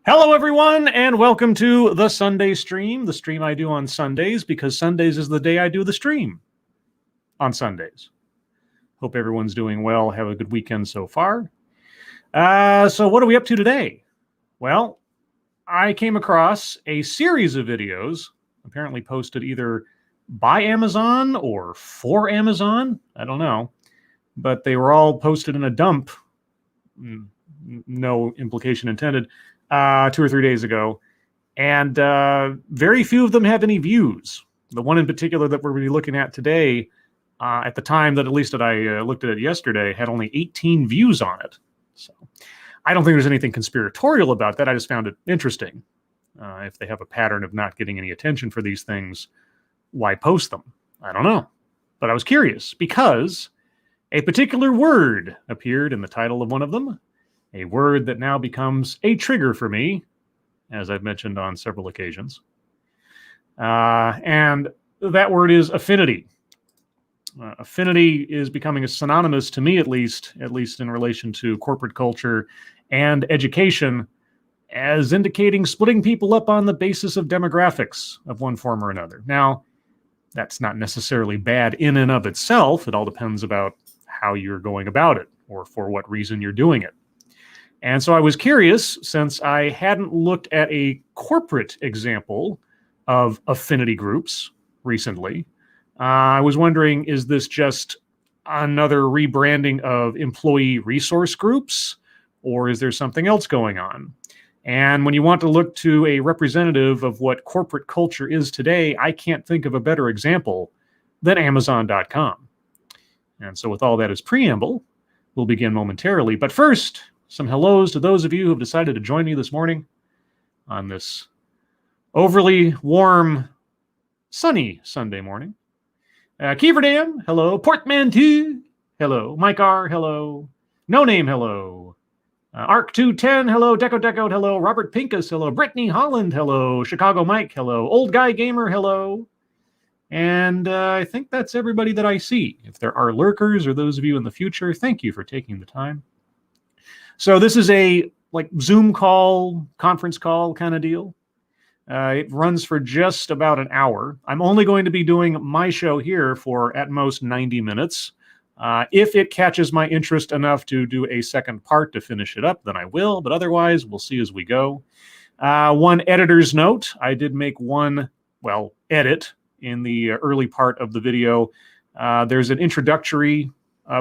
Hello, everyone, and welcome to the Sunday stream, the stream I do on Sundays, because Sundays is the day I do the stream on Sundays. Hope everyone's doing well. Have a good weekend so far. So what are we up to today? Well, I came across a series of videos, apparently posted either by Amazon or for Amazon. I don't know. But they were all posted in a dump. No implication intended. 2 or 3 days ago, and very few of them have any views. The one in particular that we're going to be looking at today, at the time that at least that I looked at it yesterday, had only 18 views on it. So I don't think there's anything conspiratorial about that. I just found it interesting. If they have a pattern of not getting any attention for these things, why post them? I don't know. But I was curious because a particular word appeared in the title of one of them. A word that now becomes a trigger for me, as I've mentioned on several occasions. And that word is affinity. Affinity is becoming a synonymous, to me at least in relation to corporate culture and education, as indicating splitting people up on the basis of demographics of one form or another. Now, that's not necessarily bad in and of itself. It all depends about how you're going about it or for what reason you're doing it. And so I was curious, since I hadn't looked at a corporate example of affinity groups recently, I was wondering, is this just another rebranding of employee resource groups, or is there something else going on? And when you want to look to a representative of what corporate culture is today, I can't think of a better example than Amazon.com. And so with all that as preamble, we'll begin momentarily. But first, some hellos to those of you who have decided to join me this morning on this overly warm, sunny Sunday morning. Kiefer Dam, hello. Portmanteau, hello. Mike R, hello. No Name, hello. Arc 210, hello. Deco, hello. Robert Pincus, hello. Brittany Holland, hello. Chicago Mike, hello. Old Guy Gamer, hello. And I think that's everybody that I see. If there are lurkers or those of you in the future, thank you for taking the time. So this is a Zoom call, conference call kind of deal. It runs for just about an hour. I'm only going to be doing my show here for at most 90 minutes. If it catches my interest enough to do a second part to finish it up, then I will. But otherwise, we'll see as we go. One editor's note. I did make one, edit in the early part of the video. There's an introductory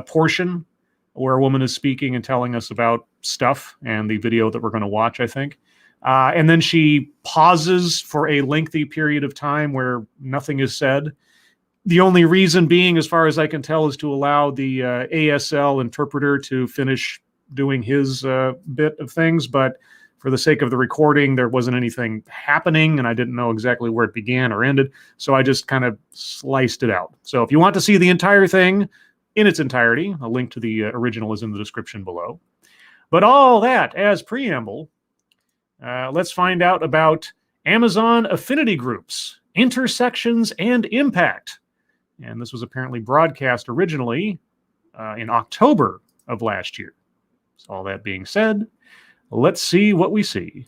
portion where a woman is speaking and telling us about stuff and the video that we're going to watch, I think. And then she pauses for a lengthy period of time where nothing is said. The only reason being, as far as I can tell, is to allow the ASL interpreter to finish doing his bit of things. But for the sake of the recording, there wasn't anything happening, and I didn't know exactly where it began or ended. So I just kind of sliced it out. So if you want to see the entire thing in its entirety, a link to the original is in the description below. But all that as preamble, let's find out about Amazon affinity groups, intersections, and impact. And this was apparently broadcast originally in October of last year. So all that being said, let's see what we see.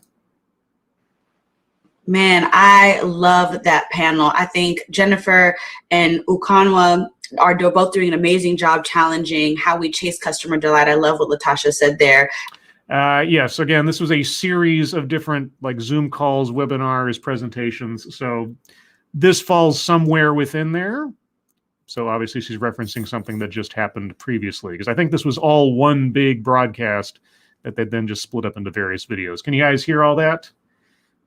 Man, I love that panel. I think Jennifer and Ukanwa are both doing an amazing job challenging how we chase customer delight. I love what Latasha said there. Yes, again, this was a series of different Zoom calls, webinars, presentations. So this falls somewhere within there. So obviously she's referencing something that just happened previously, because I think this was all one big broadcast that they then just split up into various videos. Can you guys hear all that?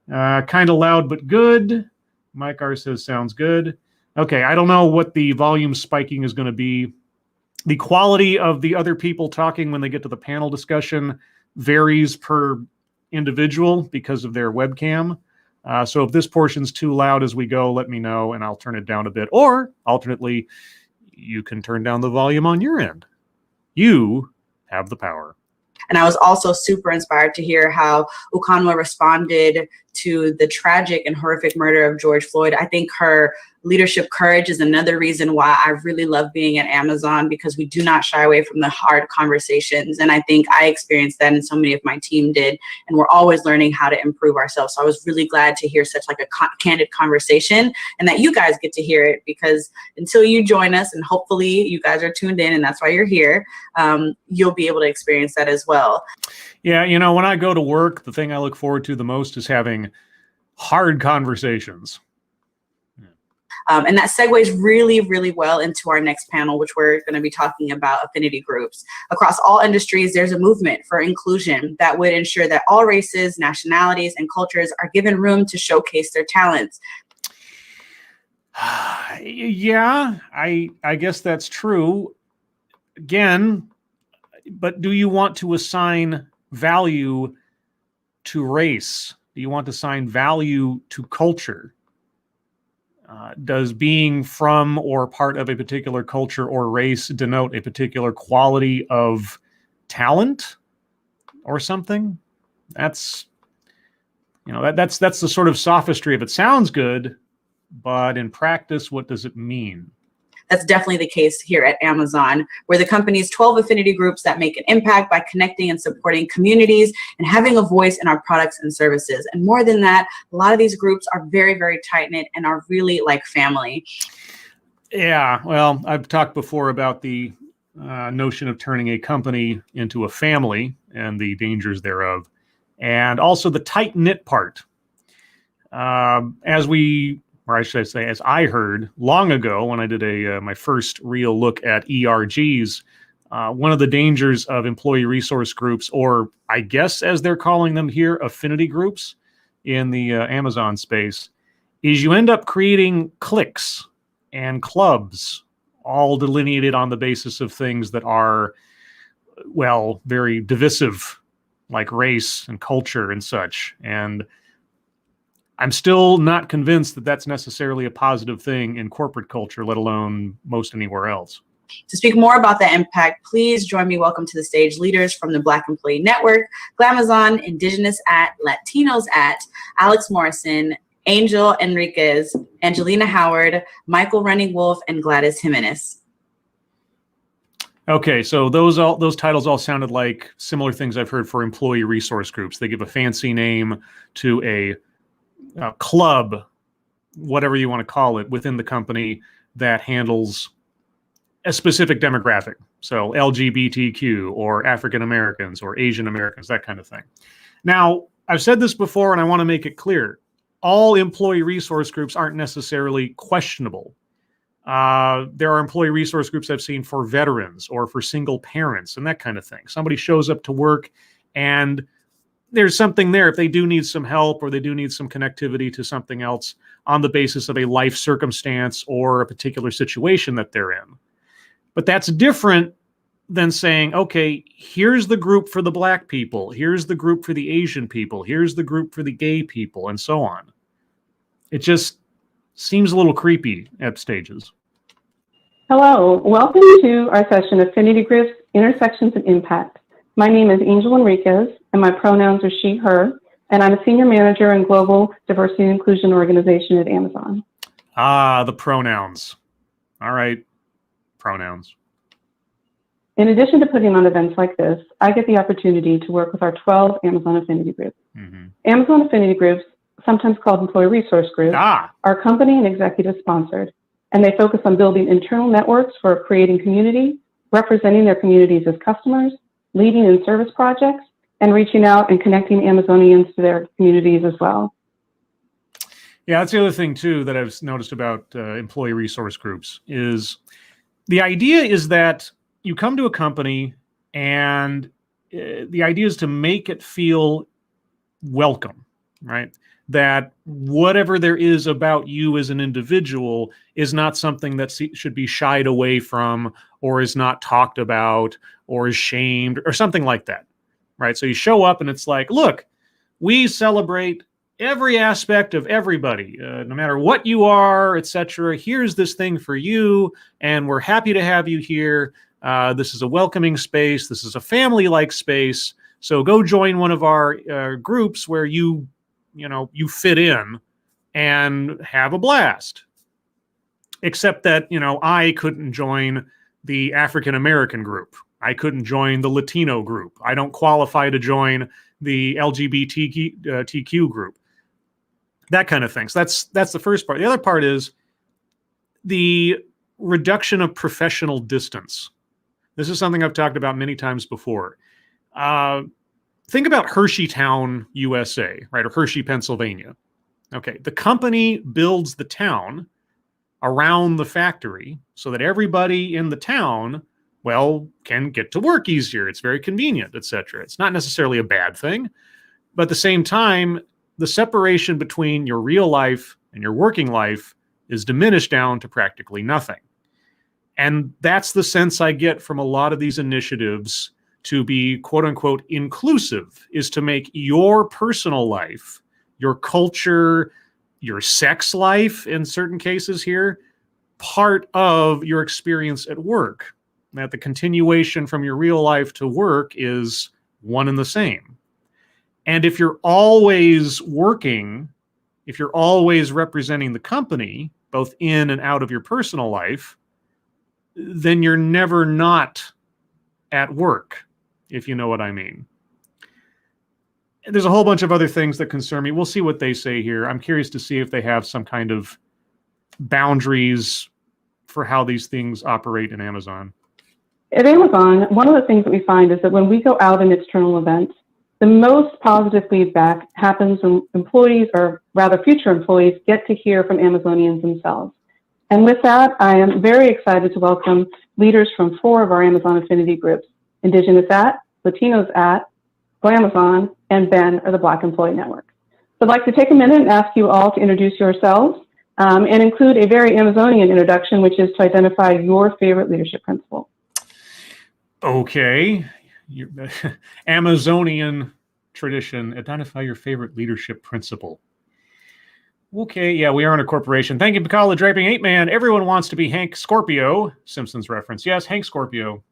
Kind of loud, but good. Mike R says sounds good. Okay, I don't know what the volume spiking is going to be. The quality of the other people talking when they get to the panel discussion varies per individual because of their webcam. So if this portion's too loud as we go, let me know and I'll turn it down a bit. Or alternately, you can turn down the volume on your end. You have the power. And I was also super inspired to hear how Ukanwa responded to the tragic and horrific murder of George Floyd. I think her leadership courage is another reason why I really love being at Amazon, because we do not shy away from the hard conversations. And I think I experienced that, and so many of my team did. And we're always learning how to improve ourselves. So I was really glad to hear such like a candid conversation, and that you guys get to hear it, because until you join us, and hopefully you guys are tuned in and that's why you're here, you'll be able to experience that as well. Yeah, you know, when I go to work, the thing I look forward to the most is having hard conversations. And that segues really, really well into our next panel, which we're going to be talking about affinity groups. Across all industries, there's a movement for inclusion that would ensure that all races, nationalities, and cultures are given room to showcase their talents. Yeah, I guess that's true. Again, but do you want to assign value to race? Do you want to assign value to culture? Does being from or part of a particular culture or race denote a particular quality of talent or something? That's, you know, that's the sort of sophistry of it. Sounds good, but in practice, what does it mean? That's definitely the case here at Amazon. We're the company's 12 affinity groups that make an impact by connecting and supporting communities and having a voice in our products and services. And more than that, a lot of these groups are very, very tight-knit and are really like family. Yeah, well, I've talked before about the notion of turning a company into a family and the dangers thereof, and also the tight-knit part. As I heard long ago when I did my first real look at ERGs, one of the dangers of employee resource groups, or I guess as they're calling them here, affinity groups in the Amazon space, is you end up creating cliques and clubs, all delineated on the basis of things that are, well, very divisive, like race and culture and such. And I'm still not convinced that that's necessarily a positive thing in corporate culture, let alone most anywhere else. To speak more about that impact, please join me. Welcome to the stage leaders from the Black Employee Network, Glamazon, Indigenous at, Latinos at, Alex Morrison, Angel Enriquez, Angelina Howard, Michael Running Wolf, and Gladys Jimenez. Okay, so those titles all sounded like similar things I've heard for employee resource groups. They give a fancy name to a club, whatever you want to call it, within the company that handles a specific demographic. So LGBTQ or African Americans or Asian Americans, that kind of thing. Now, I've said this before and I want to make it clear. All employee resource groups aren't necessarily questionable. There are employee resource groups I've seen for veterans or for single parents and that kind of thing. Somebody shows up to work and there's something there if they do need some help or they do need some connectivity to something else on the basis of a life circumstance or a particular situation that they're in. But that's different than saying, okay, here's the group for the Black people, here's the group for the Asian people, here's the group for the gay people, and so on. It just seems a little creepy at stages. Hello, welcome to our session, Affinity Groups, Intersections and Impact. My name is Angel Enriquez, and my pronouns are she, her, and I'm a senior manager in Global Diversity and Inclusion Organization at Amazon. Ah, the pronouns. All right, pronouns. In addition to putting on events like this, I get the opportunity to work with our 12 Amazon Affinity Groups. Amazon Affinity Groups, sometimes called employee resource groups, are company and executive sponsored, and they focus on building internal networks for creating community, representing their communities as customers, leading in service projects, and reaching out and connecting Amazonians to their communities as well. Yeah, that's the other thing, too, that I've noticed about employee resource groups is the idea is that you come to a company and the idea is to make it feel welcome, right? That whatever there is about you as an individual is not something that should be shied away from or is not talked about or is shamed or something like that, right? So you show up and it's like, look, we celebrate every aspect of everybody, no matter what you are, etc. Here's this thing for you, and we're happy to have you here. This is a welcoming space. This is a family-like space. So go join one of our groups where you you fit in and have a blast. Except that, I couldn't join the African American group. I couldn't join the Latino group. I don't qualify to join the LGBTQ group. That kind of thing. So that's the first part. The other part is the reduction of professional distance. This is something I've talked about many times before. Think about Hersheytown, USA, right? Or Hershey, Pennsylvania. Okay, the company builds the town around the factory so that everybody in the town, can get to work easier. It's very convenient, etc. It's not necessarily a bad thing, but at the same time, the separation between your real life and your working life is diminished down to practically nothing. And that's the sense I get from a lot of these initiatives to be quote unquote inclusive, is to make your personal life, your culture, your sex life in certain cases here, part of your experience at work. That the continuation from your real life to work is one and the same. And if you're always working, if you're always representing the company, both in and out of your personal life, then you're never not at work, if you know what I mean. There's a whole bunch of other things that concern me. We'll see what they say here. I'm curious to see if they have some kind of boundaries for how these things operate in Amazon. At Amazon, one of the things that we find is that when we go out in external events, the most positive feedback happens when employees, or rather future employees, get to hear from Amazonians themselves. And with that, I am very excited to welcome leaders from 4 of our Amazon Affinity groups: Indigenous at, Latinos at, Glamazon, and Ben are the Black Employee Network. So I'd like to take a minute and ask you all to introduce yourselves and include a very Amazonian introduction, which is to identify your favorite leadership principle. Okay. Amazonian tradition, identify your favorite leadership principle. Okay, yeah, we are in a corporation. Thank you, Pecoraro, the Draping Ape Man. Everyone wants to be Hank Scorpio. Simpsons reference. Yes, Hank Scorpio.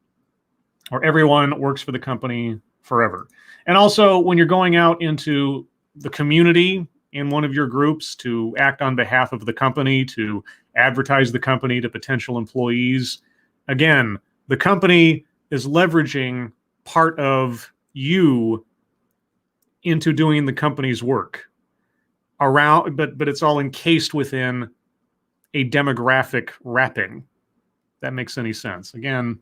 Or everyone works for the company forever. And also, when you're going out into the community in one of your groups to act on behalf of the company, to advertise the company to potential employees, again, the company is leveraging part of you into doing the company's work around, but it's all encased within a demographic wrapping. That makes any sense. Again,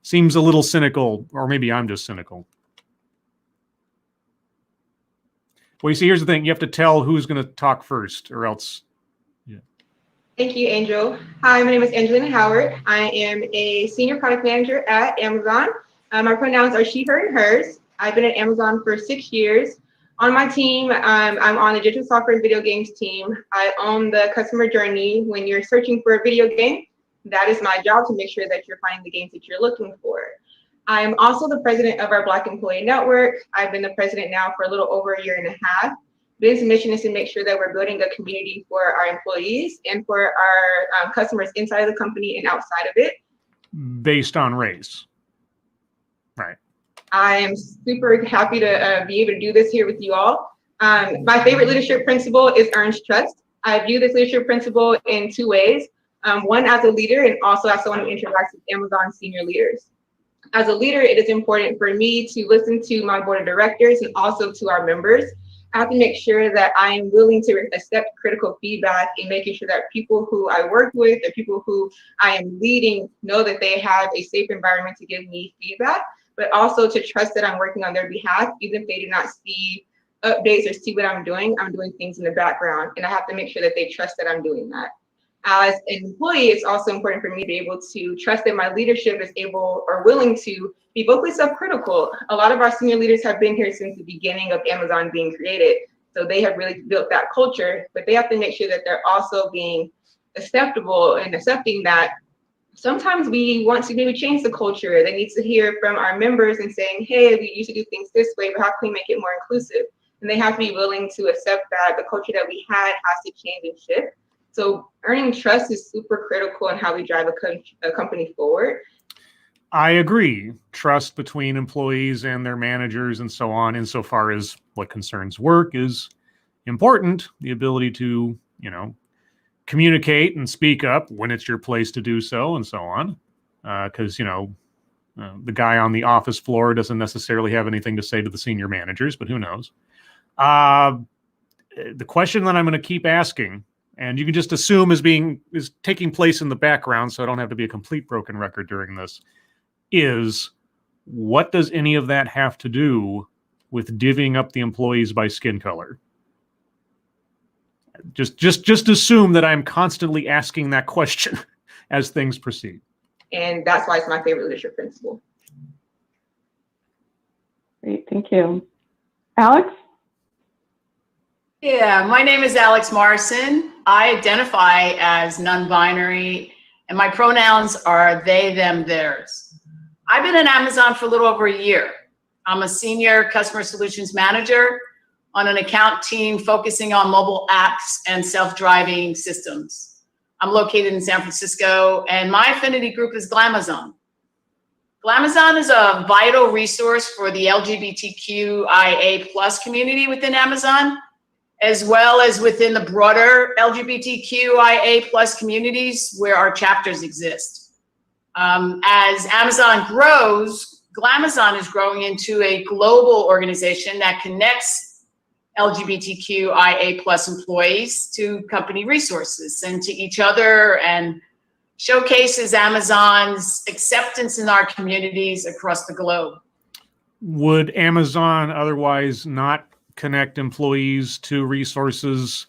seems a little cynical, or maybe I'm just cynical. Well, you see, here's the thing. You have to tell who's going to talk first, or else. Yeah. Thank you, Angel. Hi, my name is Angelina Howard. I am a senior product manager at Amazon. My pronouns are she, her, and hers. I've been at Amazon for 6 years. On my team, I'm on the digital software and video games team. I own the customer journey. When you're searching for a video game, that is my job, to make sure that you're finding the games that you're looking for. I'm also the president of our Black Employee Network. I've been the president now for a little over 1.5 years. This mission is to make sure that we're building a community for our employees and for our customers inside of the company and outside of it. Based on race. Right. I am super happy to be able to do this here with you all. My favorite leadership principle is earns trust. I view this leadership principle in 2 ways. One, as a leader, and also as someone who interacts with Amazon senior leaders. As a leader, it is important for me to listen to my board of directors and also to our members. I have to make sure that I am willing to accept critical feedback and making sure that people who I work with, the people who I am leading, know that they have a safe environment to give me feedback, but also to trust that I'm working on their behalf, even if they do not see updates or see what I'm doing things in the background, and I have to make sure that they trust that I'm doing that. As an employee, it's also important for me to be able to trust that my leadership is able or willing to be vocally self-critical. A lot of our senior leaders have been here since the beginning of Amazon being created, so they have really built that culture, but they have to make sure that they're also being acceptable and accepting that sometimes we want to maybe change the culture. They need to hear from our members and saying, hey, we used to do things this way, but how can we make it more inclusive? And they have to be willing to accept that the culture that we had has to change and shift. So earning trust is super critical in how we drive a company forward. I agree. Trust between employees and their managers and so on, insofar as what concerns work, is important, the ability to, communicate and speak up when it's your place to do so, and so on. Because, the guy on the office floor doesn't necessarily have anything to say to the senior managers, but who knows? The question that I'm going to keep asking, and you can just assume is taking place in the background, so I don't have to be a complete broken record during this, is what does any of that have to do with divvying up the employees by skin color? Just assume that I'm constantly asking that question as things proceed. And that's why it's my favorite leadership principle. Great, thank you. Alex? Yeah, my name is Alex Morrison. I identify as non-binary, and my pronouns are they, them, theirs. I've been at Amazon for a little over a year. I'm a senior customer solutions manager on an account team focusing on mobile apps and self-driving systems. I'm located in San Francisco, and my affinity group is Glamazon. Glamazon is a vital resource for the LGBTQIA+ community within Amazon, as well as within the broader LGBTQIA+ communities where our chapters exist. As Amazon grows, Glamazon is growing into a global organization that connects LGBTQIA+ employees to company resources and to each other, and showcases Amazon's acceptance in our communities across the globe. Would Amazon otherwise not connect employees to resources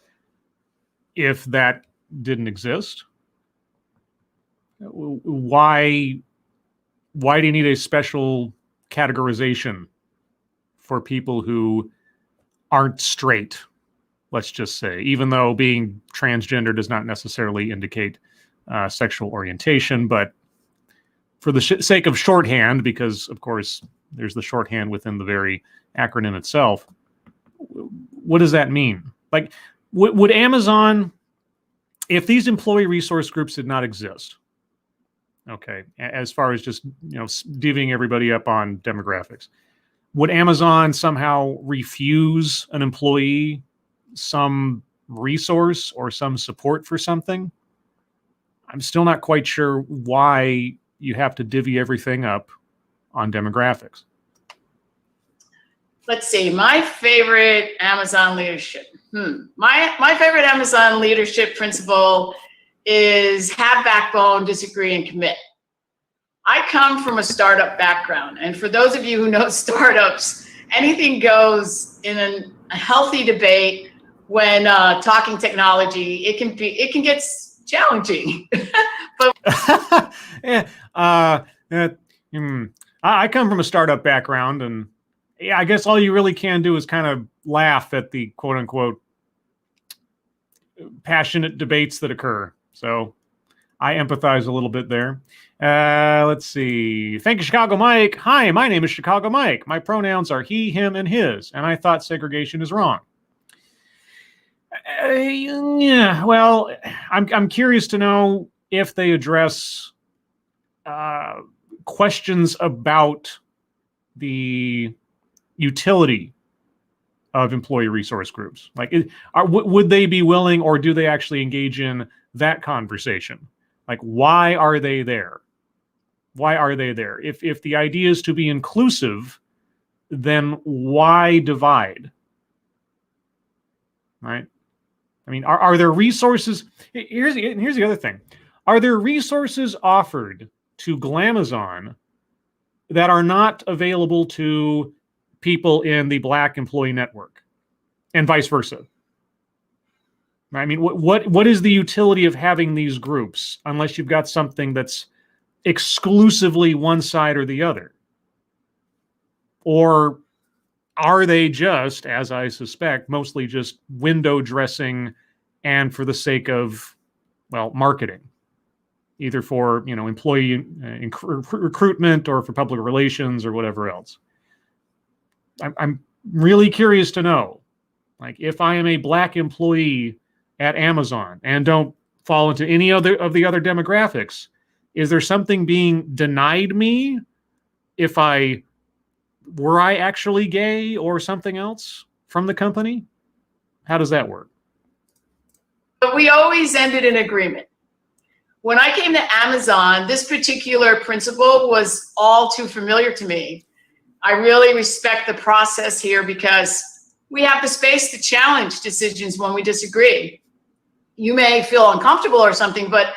if that didn't exist? Why do you need a special categorization for people who aren't straight, let's just say, even though being transgender does not necessarily indicate sexual orientation, but for the sake of shorthand, because of course there's the shorthand within the very acronym itself, what does that mean? Like, would Amazon, if these employee resource groups did not exist, okay, as far as just, divvying everybody up on demographics, would Amazon somehow refuse an employee some resource or some support for something? I'm still not quite sure why you have to divvy everything up on demographics. Let's see, my favorite Amazon leadership. My favorite Amazon leadership principle is have backbone, disagree, and commit. I come from a startup background, and for those of you who know startups, anything goes in a healthy debate. When talking technology, it can get challenging. But I come from a startup background, and yeah, I guess all you really can do is kind of laugh at the quote unquote passionate debates that occur. So I empathize a little bit there. Let's see. Thank you, Chicago Mike. Hi, my name is Chicago Mike. My pronouns are he, him, and his, and I thought segregation is wrong. Yeah, well, I'm curious to know if they address questions about the utility of employee resource groups. Like, would they be willing, or do they actually engage in that conversation? Like, why are they there? Why are they there? If the idea is to be inclusive, then why divide? Right? I mean, are there resources? Here's the other thing. Are there resources offered to Glamazon that are not available to people in the Black employee network, and vice versa? I mean, what is the utility of having these groups unless you've got something that's exclusively one side or the other? Or are they just, as I suspect, mostly just window dressing and for the sake of, well, marketing, either for, employee recruitment or for public relations or whatever else? I'm really curious to know, like, if I am a Black employee at Amazon and don't fall into any other of the other demographics, is there something being denied me if were I actually gay or something else from the company? How does that work? But we always ended in agreement. When I came to Amazon, this particular principle was all too familiar to me. I really respect the process here because we have the space to challenge decisions when we disagree. You may feel uncomfortable or something, but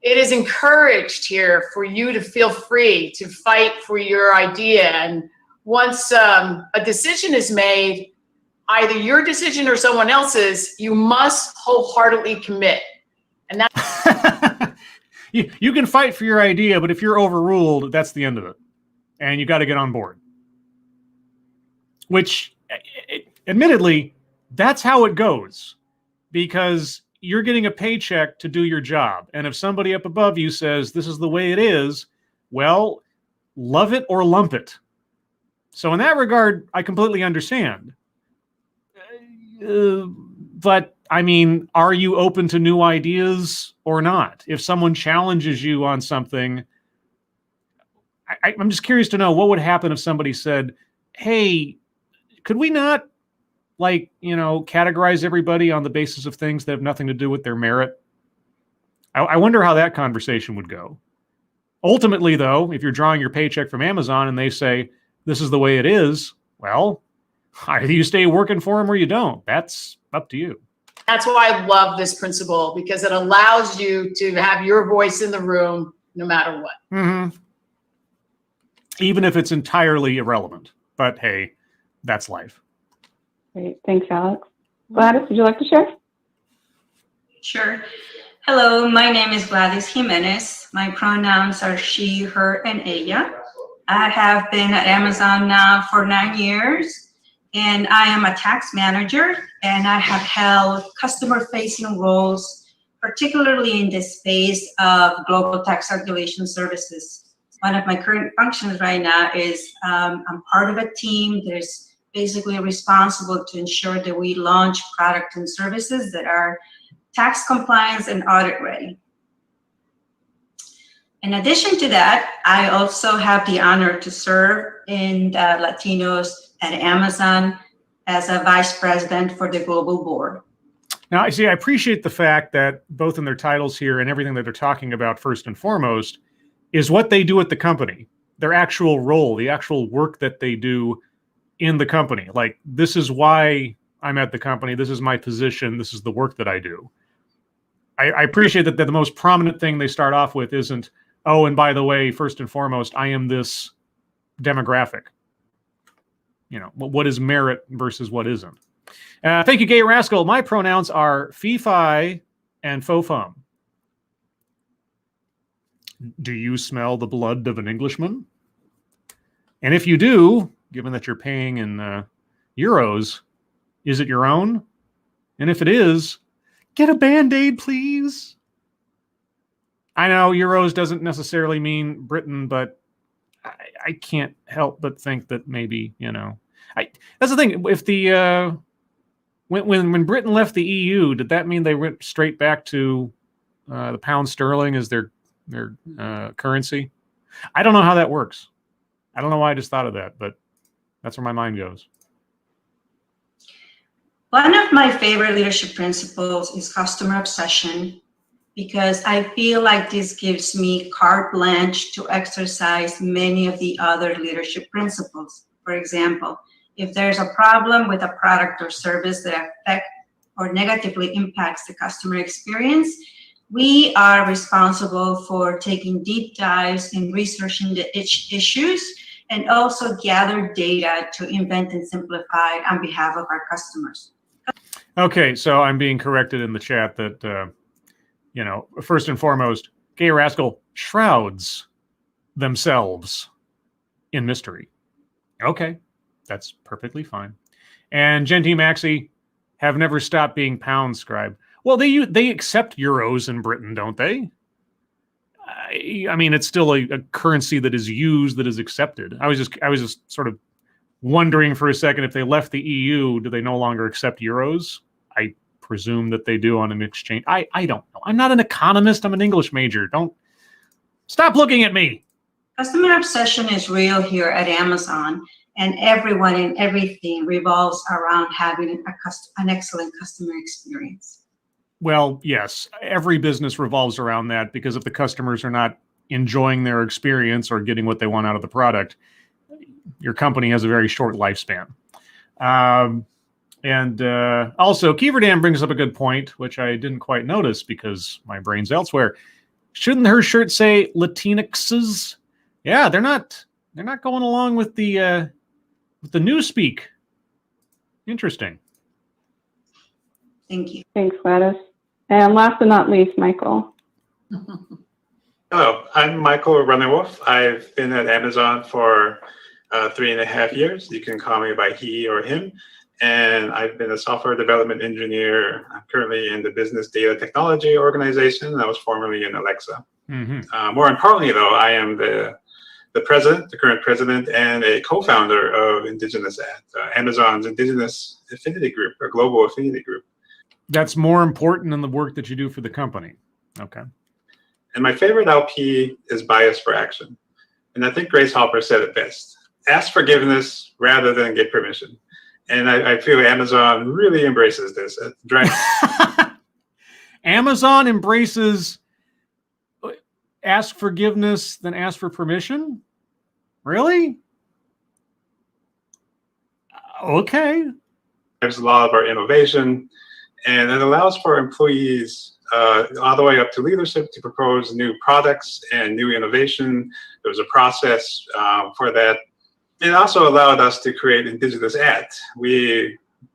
it is encouraged here for you to feel free to fight for your idea. And once a decision is made, either your decision or someone else's, you must wholeheartedly commit. And that you can fight for your idea, but if you're overruled, that's the end of it. And you got to get on board. Which, admittedly, that's how it goes. Because you're getting a paycheck to do your job. And if somebody up above you says, this is the way it is, well, love it or lump it. So in that regard, I completely understand. But, I mean, are you open to new ideas or not? If someone challenges you on something, I'm just curious to know what would happen if somebody said, hey, could we not, like, you know, categorize everybody on the basis of things that have nothing to do with their merit? I wonder how that conversation would go. Ultimately, though, if you're drawing your paycheck from Amazon and they say, this is the way it is, well, either you stay working for them or you don't. That's up to you. That's why I love this principle, because it allows you to have your voice in the room no matter what. Mm-hmm. Even if it's entirely irrelevant. But hey, that's life. Great. Thanks, Alex. Gladys, would you like to share? Sure. Hello, my name is Gladys Jimenez. My pronouns are she, her, and ella. I have been at Amazon now for 9 years, and I am a tax manager, and I have held customer-facing roles, particularly in the space of global tax regulation services. One of my current functions right now is I'm part of a team that is basically responsible to ensure that we launch products and services that are tax compliance and audit ready. In addition to that, I also have the honor to serve in the Latinos at Amazon as a vice president for the global board. Now, I appreciate the fact that both in their titles here and everything that they're talking about first and foremost is what they do at the company, their actual role, the actual work that they do in the company. Like, this is why I'm at the company. This is my position. This is the work that I do. I appreciate that the most prominent thing they start off with isn't, oh, and by the way, first and foremost, I am this demographic. You know, what is merit versus what isn't. Thank you, Gay Rascal. My pronouns are fee-fi and faux-fum. Do you smell the blood of an Englishman? And if you do, given that you're paying in euros, is it your own? And if it is, get a Band-Aid, please. I know euros doesn't necessarily mean Britain, but I can't help but think that maybe, you know, that's the thing. If the when Britain left the EU, did that mean they went straight back to the pound sterling as their currency? I don't know how that works. I don't know why I just thought of that, but that's where my mind goes. One of my favorite leadership principles is customer obsession, because I feel like this gives me carte blanche to exercise many of the other leadership principles. For example, if there's a problem with a product or service that affects or negatively impacts the customer experience, we are responsible for taking deep dives in researching the issues and also gather data to invent and simplify on behalf of our customers. Okay, so I'm being corrected in the chat that, you know, first and foremost, Gay Rascal shrouds themselves in mystery. Okay, that's perfectly fine. And Genti Maxi have never stopped being pound scribe. Well, they accept euros in Britain, don't they? I mean, it's still a currency that is used, that is accepted. I was just sort of wondering for a second, if they left the EU, do they no longer accept euros? I presume that they do on an exchange. I don't know. I'm not an economist. I'm an English major. Don't stop looking at me. Customer obsession is real here at Amazon. and everyone and everything revolves around having an excellent customer experience. Well, yes, every business revolves around that, because if the customers are not enjoying their experience or getting what they want out of the product, your company has a very short lifespan. Also, Keeverdam brings up a good point, which I didn't quite notice because my brain's elsewhere. Shouldn't her shirt say Latinxes? Yeah, they're not going along with the newspeak. Interesting. Thank you. Thanks, Gladys. And last but not least, Michael. Hello, I'm Michael Runnerwolf. I've been at Amazon for 3.5 years. You can call me by he or him. And I've been a software development engineer. I'm currently in the business data technology organization. I was formerly in Alexa. Mm-hmm. More importantly, though, I am the president, the current president, and a co-founder of Indigenous at Amazon's Indigenous Affinity Group, a global affinity group. That's more important than the work that you do for the company. Okay. And my favorite LP is Bias for Action. And I think Grace Hopper said it best. Ask forgiveness rather than get permission. And I feel Amazon really embraces this. Amazon embraces ask forgiveness than ask for permission? Really? Okay. There's a lot of our innovation, and it allows for employees all the way up to leadership to propose new products and new innovation. There was a process for that. It also allowed us to create Indigenous Ad.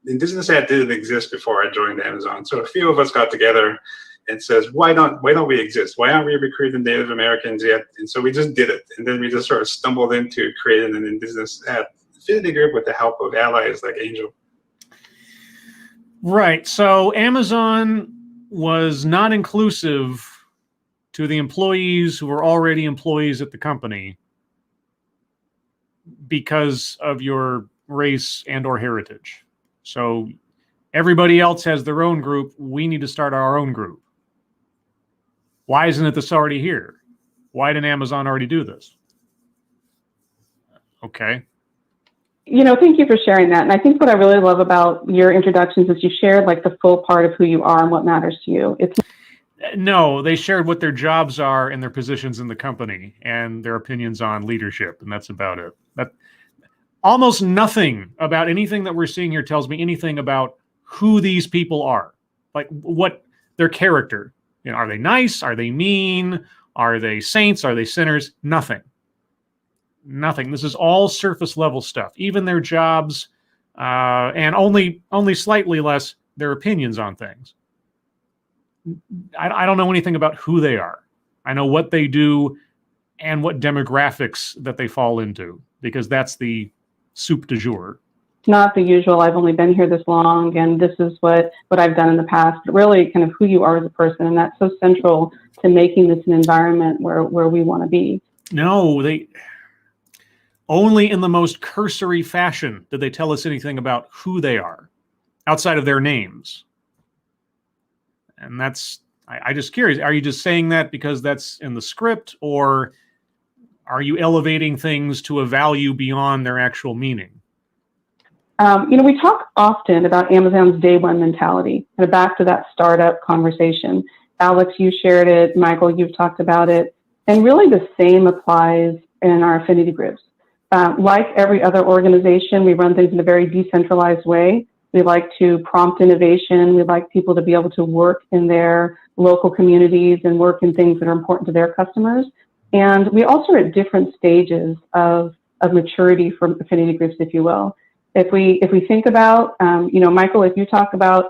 Indigenous Ad didn't exist before I joined Amazon. So a few of us got together and says, why don't we exist? Why aren't we recruiting Native Americans yet? And so we just did it. And then we just sort of stumbled into creating an Indigenous Ad affinity group with the help of allies like Angel. Right. So Amazon was not inclusive to the employees who were already employees at the company because of your race and or heritage. So everybody else has their own group. We need to start our own group. Why isn't it this already here? Why didn't Amazon already do this? Okay. Thank you for sharing that. And I think what I really love about your introductions is you shared like the full part of who you are and what matters to you. No, they shared what their jobs are and their positions in the company and their opinions on leadership, and that's about it. Almost nothing about anything that we're seeing here tells me anything about who these people are, like what their character. Are they nice? Are they mean? Are they saints? Are they sinners? Nothing. This is all surface level stuff. Even their jobs, and only slightly less their opinions on things. I don't know anything about who they are. I know what they do and what demographics that they fall into, because that's the soup du jour. Not the usual, I've only been here this long and this is what I've done in the past, but really kind of who you are as a person. And that's so central to making this an environment where we want to be. No, they only in the most cursory fashion did they tell us anything about who they are outside of their names. And that's, I just curious, are you just saying that because that's in the script, or are you elevating things to a value beyond their actual meaning? We talk often about Amazon's day one mentality, and back to that startup conversation. Alex, you shared it. Michael, you've talked about it. And really the same applies in our affinity groups. Like every other organization, we run things in a very decentralized way. We like to prompt innovation. We like people to be able to work in their local communities and work in things that are important to their customers. And we also are at different stages of maturity for affinity groups, if you will. If we think about, Michael, if you talk about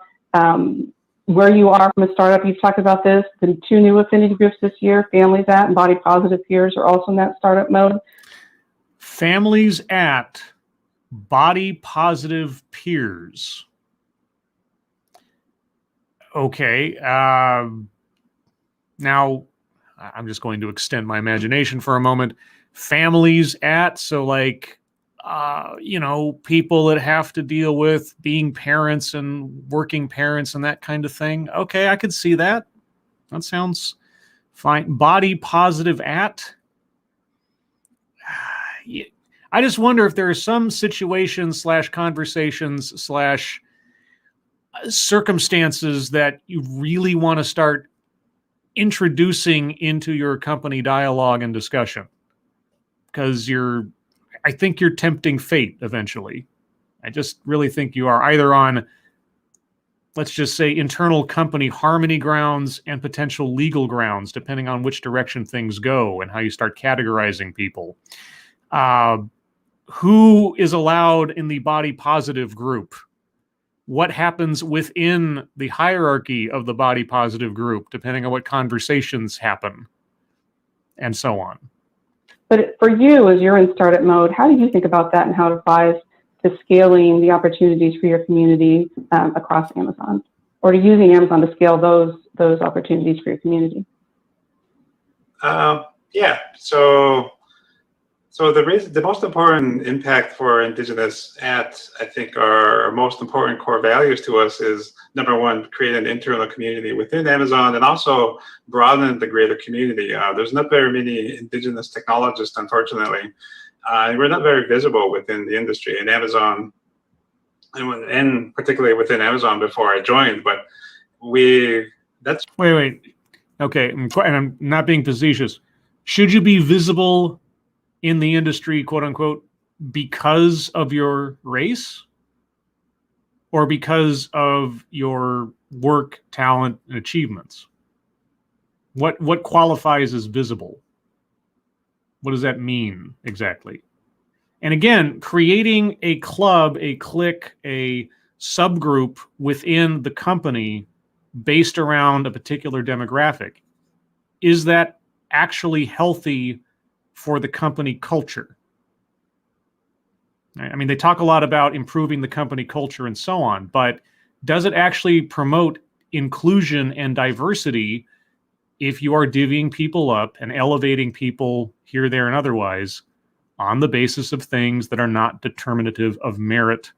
where you are from a startup, you've talked about this, the 2 new affinity groups this year, Families At and Body Positive Peers are also in that startup mode. Families At, Body Positive Peers. Okay. Now, I'm just going to extend my imagination for a moment. Families At, so like, people that have to deal with being parents and working parents and that kind of thing. Okay, I could see that. That sounds fine. Body Positive At. I just wonder if there are some situations / conversations / circumstances that you really want to start introducing into your company dialogue and discussion, because I think you're tempting fate eventually. I just really think you are either on, let's just say, internal company harmony grounds and potential legal grounds, depending on which direction things go and how you start categorizing people. Who is allowed in the body positive group? What happens within the hierarchy of the body positive group, depending on what conversations happen, and so on. But for you, as you're in startup mode, how do you think about that and how it applies to scaling the opportunities for your community across Amazon, or to using Amazon to scale those opportunities for your community? Yeah. So the most important impact for Indigenous I think our most important core values to us is, number one, create an internal community within Amazon, and also broaden the greater community. There's not very many Indigenous technologists, unfortunately, and we're not very visible within the industry in Amazon, and particularly within Amazon before I joined. But wait. Okay, and I'm not being facetious. Should you be visible in the industry, quote unquote, because of your race, or because of your work, talent, and achievements? What qualifies as visible? What does that mean exactly? And again, creating a club, a clique, a subgroup within the company based around a particular demographic, is that actually healthy for the company culture? I mean, they talk a lot about improving the company culture and so on, but does it actually promote inclusion and diversity if you are divvying people up and elevating people here, there, and otherwise on the basis of things that are not determinative of merit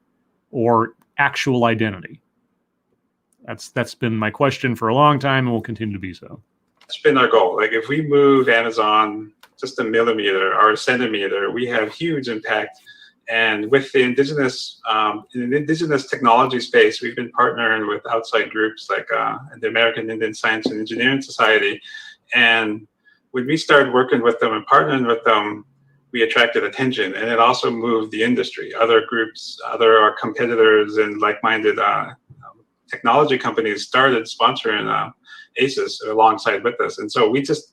or actual identity? That's been my question for a long time, and will continue to be so. It's been our goal. Like, if we move Amazon just a millimeter or a centimeter, we have huge impact. And with the Indigenous in the Indigenous technology space, we've been partnering with outside groups like the American Indian Science and Engineering Society. And when we started working with them and partnering with them, we attracted attention, and it also moved the industry. Other groups, our competitors and like-minded technology companies started sponsoring ACES alongside with us. And so we just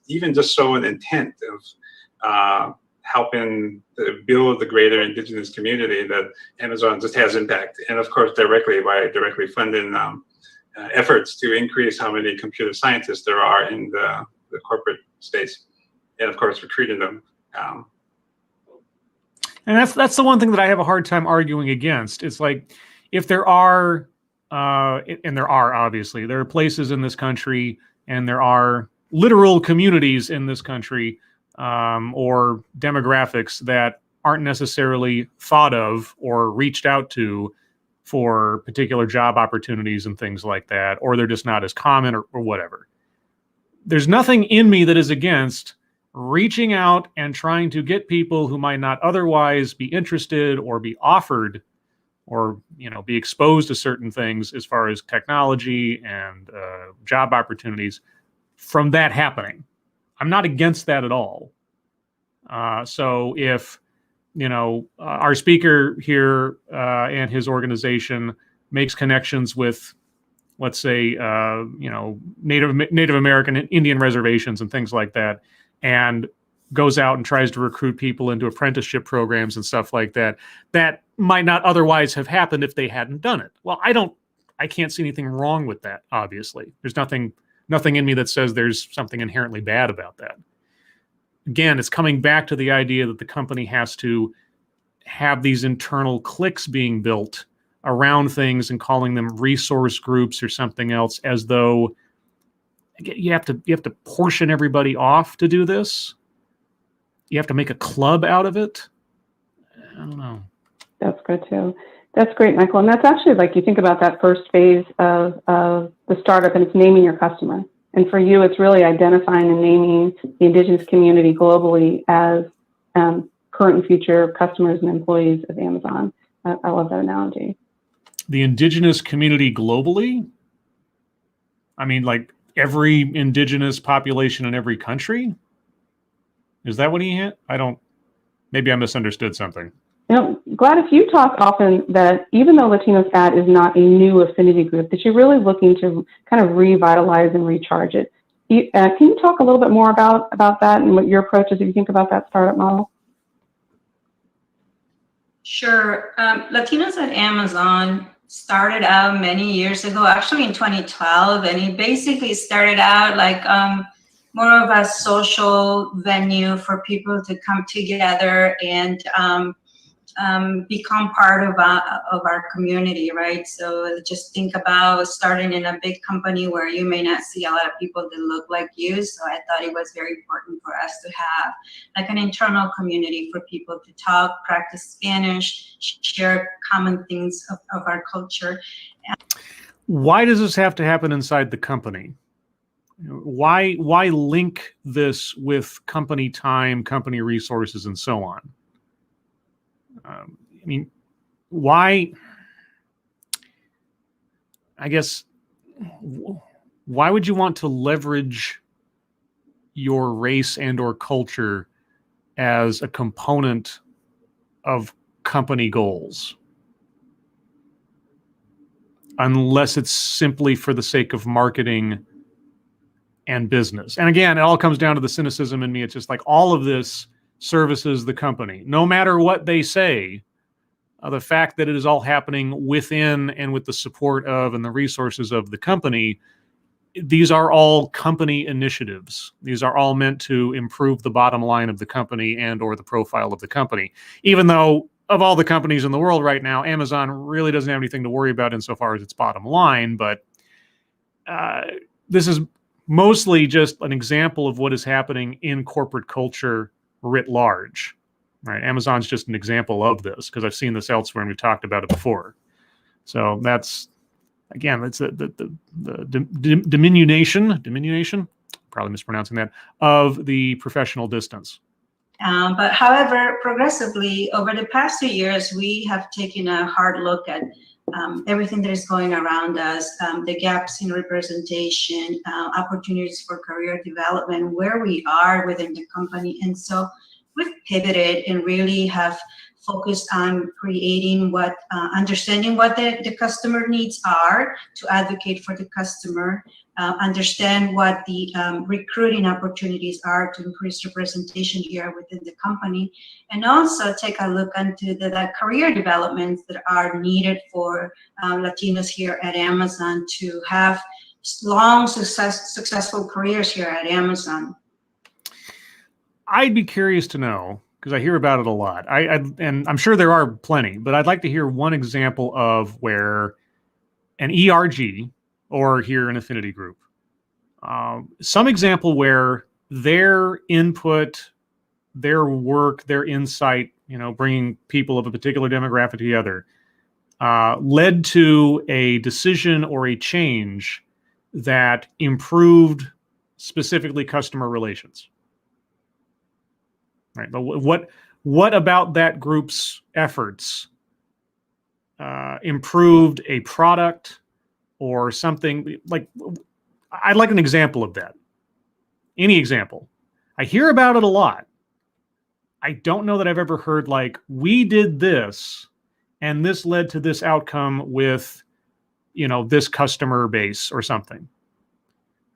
saw an intent of helping to build the greater Indigenous community, that Amazon just has impact. And of course, directly funding efforts to increase how many computer scientists there are in the corporate space, and of course, recruiting them. And that's the one thing that I have a hard time arguing against. It's like, if there are, and there are, obviously, there are places in this country, and there are literal communities in this country, or demographics that aren't necessarily thought of or reached out to for particular job opportunities and things like that, or they're just not as common, or whatever. There's nothing in me that is against reaching out and trying to get people who might not otherwise be interested or be offered or be exposed to certain things as far as technology and job opportunities from that happening. I'm not against that at all. So if our speaker here and his organization makes connections with, let's say, Native American Indian reservations and things like that, and goes out and tries to recruit people into apprenticeship programs and stuff like that, that might not otherwise have happened if they hadn't done it. Well, I can't see anything wrong with that, obviously. There's nothing in me that says there's something inherently bad about that. Again, it's coming back to the idea that the company has to have these internal cliques being built around things and calling them resource groups or something else, as though you have to portion everybody off to do this. You have to make a club out of it. I don't know. That's good too. That's great, Michael. And that's actually, like, you think about that first phase of the startup, and it's naming your customer. And for you, it's really identifying and naming the Indigenous community globally as current and future customers and employees of Amazon. I love that analogy. The indigenous community globally? I mean, like every indigenous population in every country? Is that what he hit? Maybe I misunderstood something. You know, Gladys, you talk often that even though Latinos At is not a new affinity group, that you're really looking to kind of revitalize and recharge it. Can you talk a little bit more about that and what your approach is if you think about that startup model? Sure. Latinos at Amazon started out many years ago, actually in 2012, and it basically started out like more of a social venue for people to come together and become part of our community, right? So just think about starting in a big company where you may not see a lot of people that look like you. So I thought it was very important for us to have like an internal community for people to talk, practice Spanish, share common things of our culture. Why does this have to happen inside the company? Why link this with company time, company resources, and so on? I mean, why? I guess, why would you want to leverage your race and or culture as a component of company goals? Unless it's simply for the sake of marketing and business. And again, it all comes down to the cynicism in me. It's just like all of this services the company. No matter what they say, the fact that it is all happening within and with the support of and the resources of the company, these are all company initiatives. These are all meant to improve the bottom line of the company and or the profile of the company. Even though of all the companies in the world right now, Amazon really doesn't have anything to worry about insofar as its bottom line, but this is mostly just an example of what is happening in corporate culture writ large, right? Amazon's just an example of this because I've seen this elsewhere and we've talked about it before. So that's, again, that's the diminution, probably mispronouncing that, of the professional distance. But however, progressively over the past 2 years, we have taken a hard look at everything that is going around us, the gaps in representation, opportunities for career development, where we are within the company. And so we've pivoted and really have focused on creating understanding what the customer needs are to advocate for the customer, understand what the recruiting opportunities are to increase representation here within the company, and also take a look into the career developments that are needed for Latinos here at Amazon to have long, successful careers here at Amazon. I'd be curious to know, because I hear about it a lot. And I'm sure there are plenty, but I'd like to hear one example of where an ERG, or here an affinity group, some example where their input, their work, their insight, bringing people of a particular demographic together, led to a decision or a change that improved specifically customer relations. Right, but what about that group's efforts improved a product or something? Like, I'd like an example of that. Any example. I hear about it a lot. I don't know that I've ever heard like, we did this and this led to this outcome with, this customer base or something.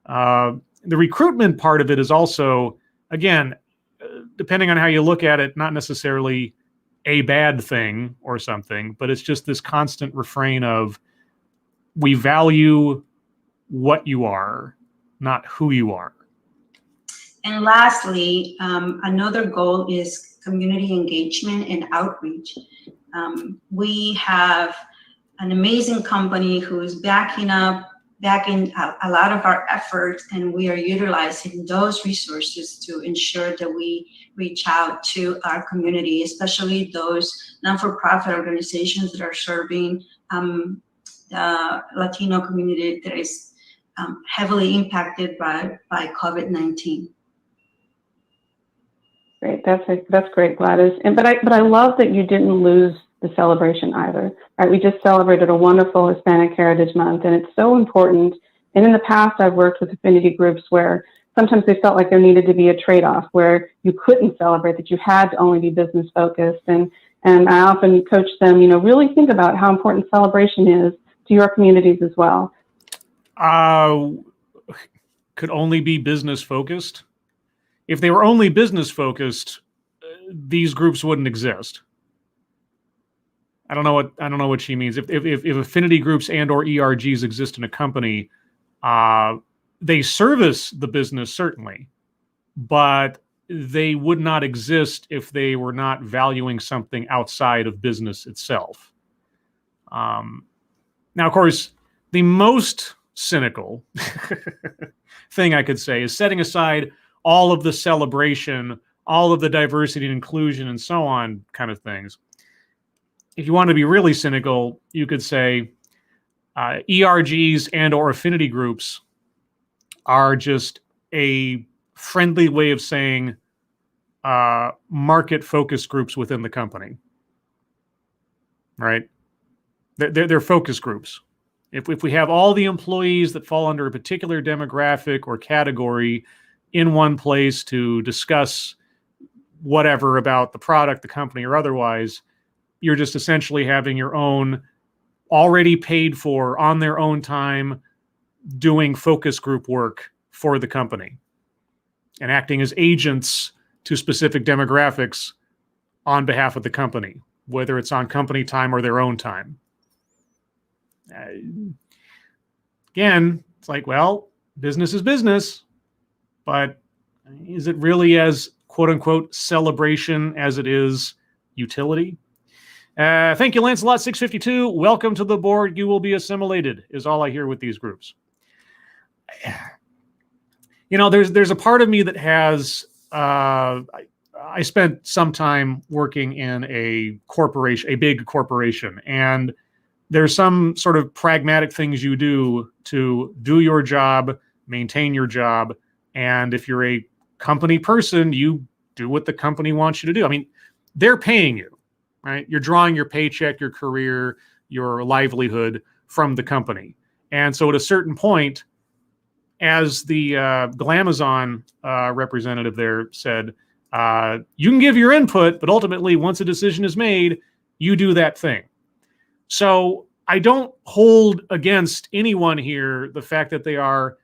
The recruitment part of it is also, again, depending on how you look at it, not necessarily a bad thing or something, but it's just this constant refrain of, we value what you are, not who you are. And lastly, another goal is community engagement and outreach. We have an amazing company who is backing a lot of our efforts, and we are utilizing those resources to ensure that we reach out to our community, especially those non-for-profit organizations that are serving the Latino community that is heavily impacted by COVID-19. Great. That's great, Gladys. But I love that you didn't lose the celebration either. Right? We just celebrated a wonderful Hispanic Heritage Month, and it's so important. And in the past, I've worked with affinity groups where sometimes they felt like there needed to be a trade-off where you couldn't celebrate, that you had to only be business focused. And I often coach them, really think about how important celebration is to your communities as well. Could only be business focused. If they were only business focused, these groups wouldn't exist. I don't know what she means. If affinity groups and or ERGs exist in a company, they service the business certainly, but they would not exist if they were not valuing something outside of business itself. Now, of course, the most cynical thing I could say is setting aside all of the celebration, all of the diversity and inclusion and so on kind of things. If you want to be really cynical, you could say ERGs and or affinity groups are just a friendly way of saying market focus groups within the company, right? They're focus groups. If we have all the employees that fall under a particular demographic or category in one place to discuss whatever about the product, the company, or otherwise, you're just essentially having your own already paid for on their own time doing focus group work for the company and acting as agents to specific demographics on behalf of the company, whether it's on company time or their own time. Again, it's like, well, business is business, but is it really as quote unquote celebration as it is utility? Thank you, Lancelot 652. Welcome to the board. You will be assimilated, is all I hear with these groups. There's a part of me that has, I spent some time working in a corporation, a big corporation, and there's some sort of pragmatic things you do to do your job, maintain your job. And if you're a company person, you do what the company wants you to do. I mean, they're paying you, right? You're drawing your paycheck, your career, your livelihood from the company. And so at a certain point, as the Glamazon representative there said, you can give your input, but ultimately, once a decision is made, you do that thing. So I don't hold against anyone here the fact that they are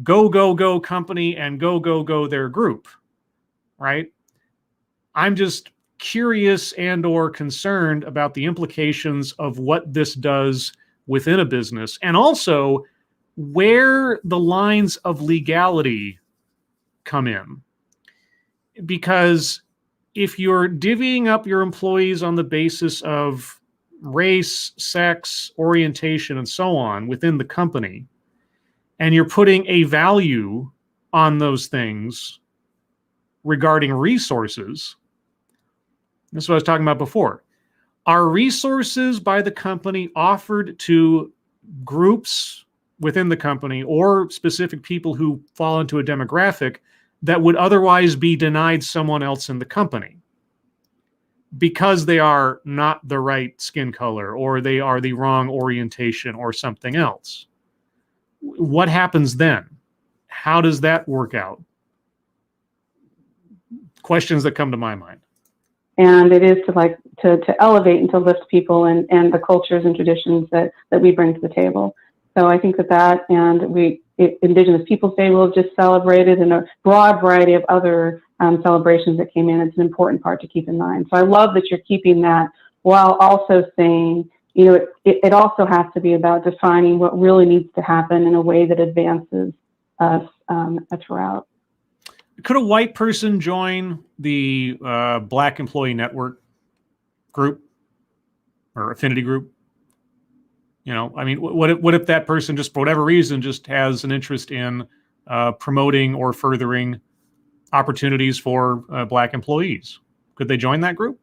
go company and go their group, right? I'm just curious and or concerned about the implications of what this does within a business, and also where the lines of legality come in. Because if you're divvying up your employees on the basis of race, sex, orientation, and so on within the company, and you're putting a value on those things regarding resources, this is what I was talking about before. Are resources by the company offered to groups within the company or specific people who fall into a demographic that would otherwise be denied someone else in the company because they are not the right skin color or they are the wrong orientation or something else? What happens then? How does that work out? Questions that come to my mind. And it is to elevate and to lift people and the cultures and traditions that we bring to the table. So I think that and Indigenous Peoples Day will have just celebrated, and a broad variety of other celebrations that came in. It's an important part to keep in mind. So I love that you're keeping that while also saying, it also has to be about defining what really needs to happen in a way that advances us throughout. Could a white person join the Black Employee Network group or affinity group? What if that person just for whatever reason just has an interest in promoting or furthering opportunities for Black employees? Could they join that group?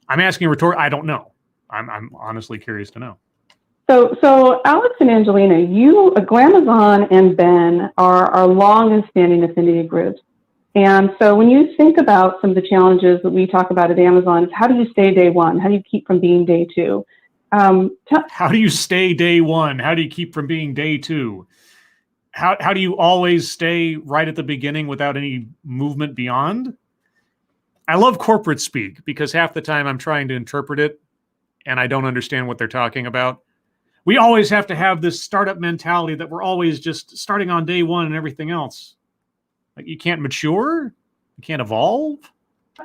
I'm asking a rhetorical. I don't know. I'm honestly curious to know. So Alex and Angelina, Glamazon and Ben are long and standing affinity groups. And so when you think about some of the challenges that we talk about at Amazon, how do you stay day one? How do you keep from being day two? How do you stay day one? How do you keep from being day two? How do you always stay right at the beginning without any movement beyond? I love corporate speak because half the time I'm trying to interpret it and I don't understand what they're talking about. We always have to have this startup mentality that we're always just starting on day one and everything else. Like you can't mature, you can't evolve.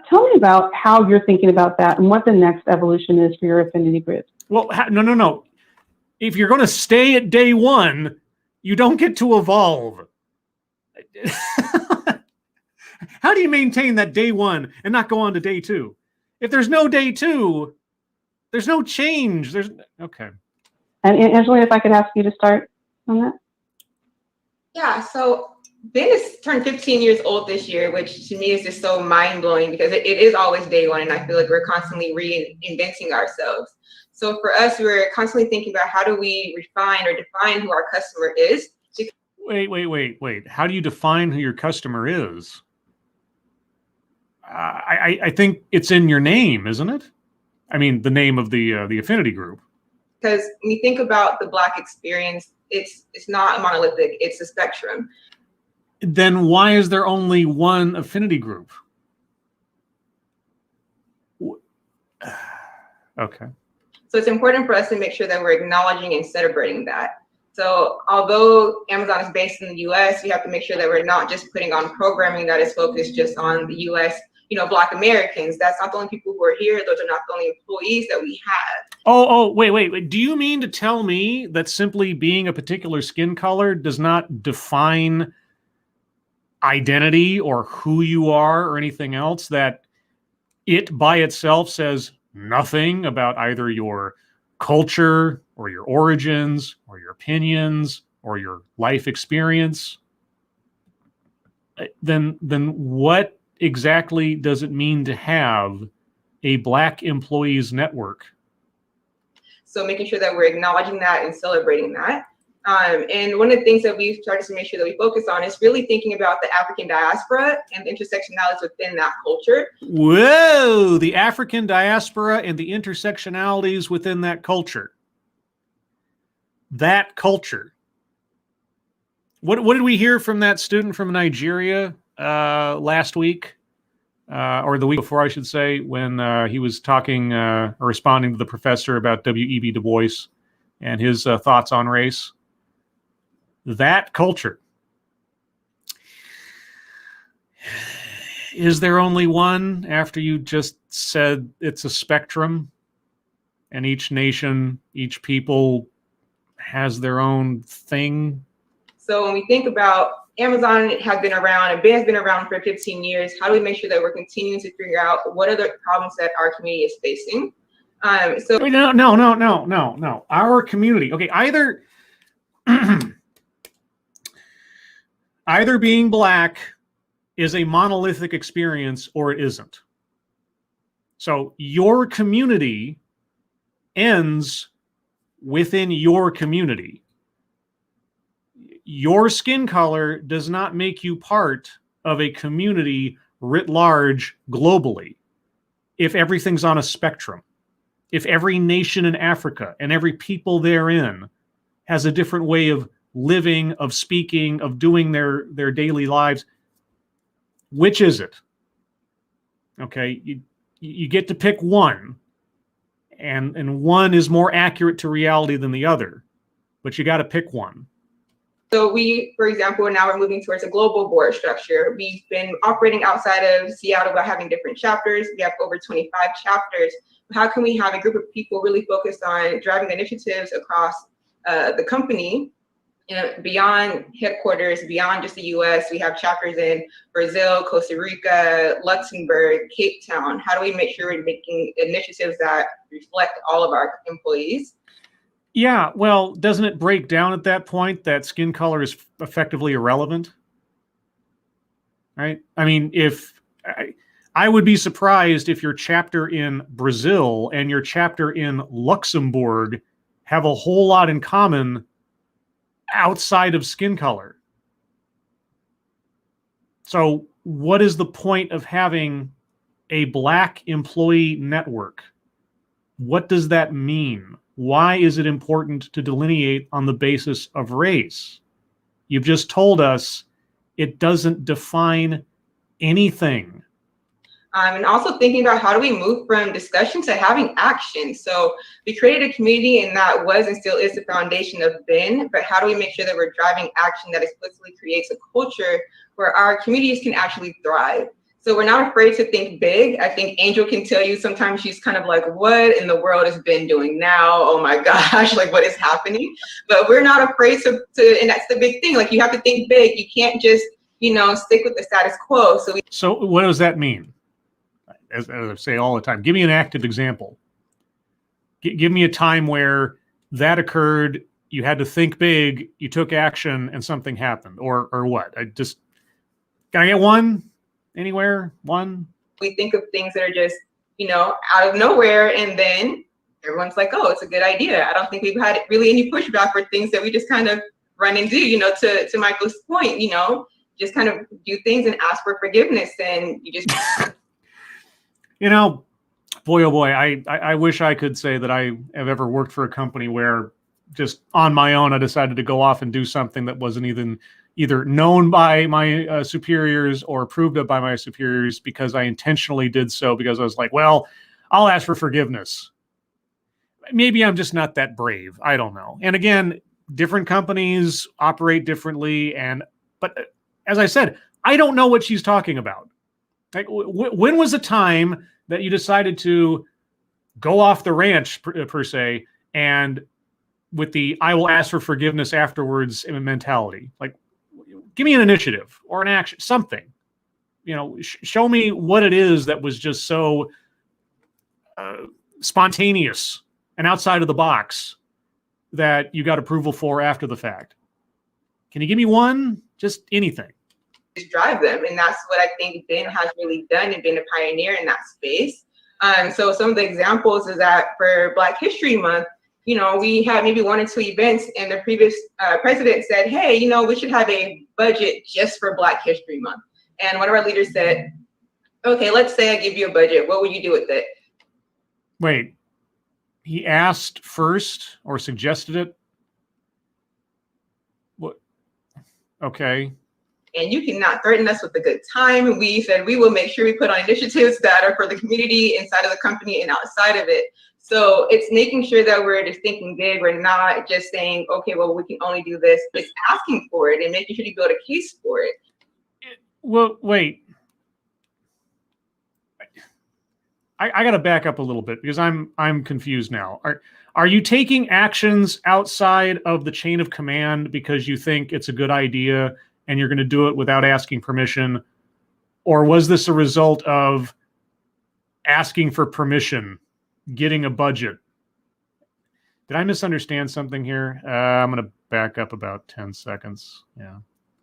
Tell me about how you're thinking about that and what the next evolution is for your affinity groups. Well, no. If you're going to stay at day one, you don't get to evolve. How do you maintain that day one and not go on to day two? If there's no day two, there's no change. Okay. And Angelina, if I could ask you to start on that. Yeah, so Ben has turned 15 years old this year, which to me is just so mind-blowing because it is always day one, and I feel like we're constantly reinventing ourselves. So for us, we're constantly thinking about how do we refine or define who our customer is. Wait. How do you define who your customer is? I think it's in your name, isn't it? I mean, the name of the affinity group. Because when you think about the Black experience, it's not monolithic, it's a spectrum. Then why is there only one affinity group? Okay. So it's important for us to make sure that we're acknowledging and celebrating that. So although Amazon is based in the US, we have to make sure that we're not just putting on programming that is focused just on the US, Black Americans. That's not the only people who are here. Those are not the only employees that we have. Wait. Do you mean to tell me that simply being a particular skin color does not define identity or who you are or anything else, that it by itself says nothing about either your culture or your origins or your opinions or your life experience? Then what exactly does it mean to have a Black employees network? So making sure that we're acknowledging that and celebrating that. And one of the things that we've started to make sure that we focus on is really thinking about the African diaspora and the intersectionalities within that culture. Whoa, the African diaspora and the intersectionalities within that culture. That culture. What did we hear from that student from Nigeria last week? Or the week before, I should say, when he was talking or responding to the professor about W.E.B. Du Bois and his thoughts on race. That culture. Is there only one after you just said it's a spectrum and each nation, each people has their own thing? So when we think about Amazon has been around and Ben has been around for 15 years, how do we make sure that we're continuing to figure out what are the problems that our community is facing? No. Our community. Okay, either being Black is a monolithic experience or it isn't. So your community ends within your community. Your skin color does not make you part of a community writ large globally. If everything's on a spectrum, if every nation in Africa and every people therein has a different way of living, of speaking, of doing their daily lives, which is it? Okay, you get to pick one, and one is more accurate to reality than the other, but you got to pick one. So we, for example, now we're moving towards a global board structure. We've been operating outside of Seattle by having different chapters. We have over 25 chapters. How can we have a group of people really focused on driving initiatives across the company, beyond headquarters, beyond just the US? We have chapters in Brazil, Costa Rica, Luxembourg, Cape Town. How do we make sure we're making initiatives that reflect all of our employees? Yeah, well, doesn't it break down at that point that skin color is effectively irrelevant? Right? I mean, I would be surprised if your chapter in Brazil and your chapter in Luxembourg have a whole lot in common outside of skin color. So what is the point of having a Black employee network? What does that mean? Why is it important to delineate on the basis of race? You've just told us it doesn't define anything. And also thinking about how do we move from discussion to having action. So we created a community, and that was and still is the foundation of BEN, but how do we make sure that we're driving action that explicitly creates a culture where our communities can actually thrive? So we're not afraid to think big. I think Angel can tell you sometimes she's kind of like, what in the world has BEN doing now? Oh my gosh, like what is happening? But we're not afraid to, and that's the big thing. Like you have to think big. You can't just, stick with the status quo. So what does that mean? As I say all the time, give me an active example. Give me a time where that occurred, you had to think big, you took action, and something happened, or what? Can I get one? Anywhere? One? We think of things that are just, out of nowhere, and then everyone's like, oh, it's a good idea. I don't think we've had really any pushback for things that we just kind of run and do, to Michael's point, just kind of do things and ask for forgiveness, and you just... Boy, oh boy, I wish I could say that I have ever worked for a company where just on my own I decided to go off and do something that wasn't even either known by my superiors or approved of by my superiors because I intentionally did so because I was like, well, I'll ask for forgiveness. Maybe I'm just not that brave. I don't know. And again, different companies operate differently. But as I said, I don't know what she's talking about. Like, when was the time that you decided to go off the ranch per se, and with the "I will ask for forgiveness afterwards" mentality? Like, give me an initiative or an action, something. Show me what it is that was just so spontaneous and outside of the box that you got approval for after the fact. Can you give me one? Just anything. Just drive them, and that's what I think BEN has really done and been a pioneer in that space. So some of the examples is that for Black History Month, we had maybe 1 or 2 events, and the previous president said, hey, we should have a budget just for Black History Month. And one of our leaders said, okay, let's say I give you a budget. What would you do with it? Wait, he asked first or suggested it? What? Okay. And you cannot threaten us with a good time. We said we will make sure we put on initiatives that are for the community inside of the company and outside of it. So it's making sure that we're just thinking big. We're not just saying, okay, well, we can only do this. It's asking for it and making sure you build a case for it. Well, wait. I got to back up a little bit because I'm confused now. Are you taking actions outside of the chain of command because you think it's a good idea and you're going to do it without asking permission? Or was this a result of asking for permission, getting a budget? Did I misunderstand something here? I'm going to back up about 10 seconds. Yeah.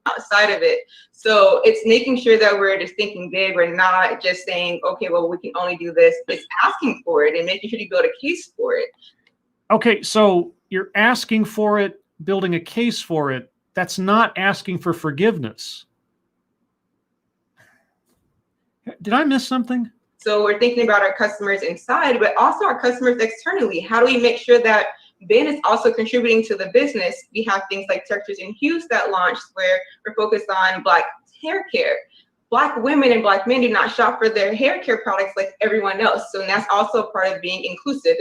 Outside of it. So it's making sure that we're just thinking big. We're not just saying, okay, well, we can only do this. It's asking for it and making sure you build a case for it. Okay, so you're asking for it, building a case for it. That's not asking for forgiveness. Did I miss something? So we're thinking about our customers inside, but also our customers externally. How do we make sure that BEN is also contributing to the business? We have things like Textures and Hues that launched where we're focused on Black hair care. Black women and Black men do not shop for their hair care products like everyone else. So that's also part of being inclusive.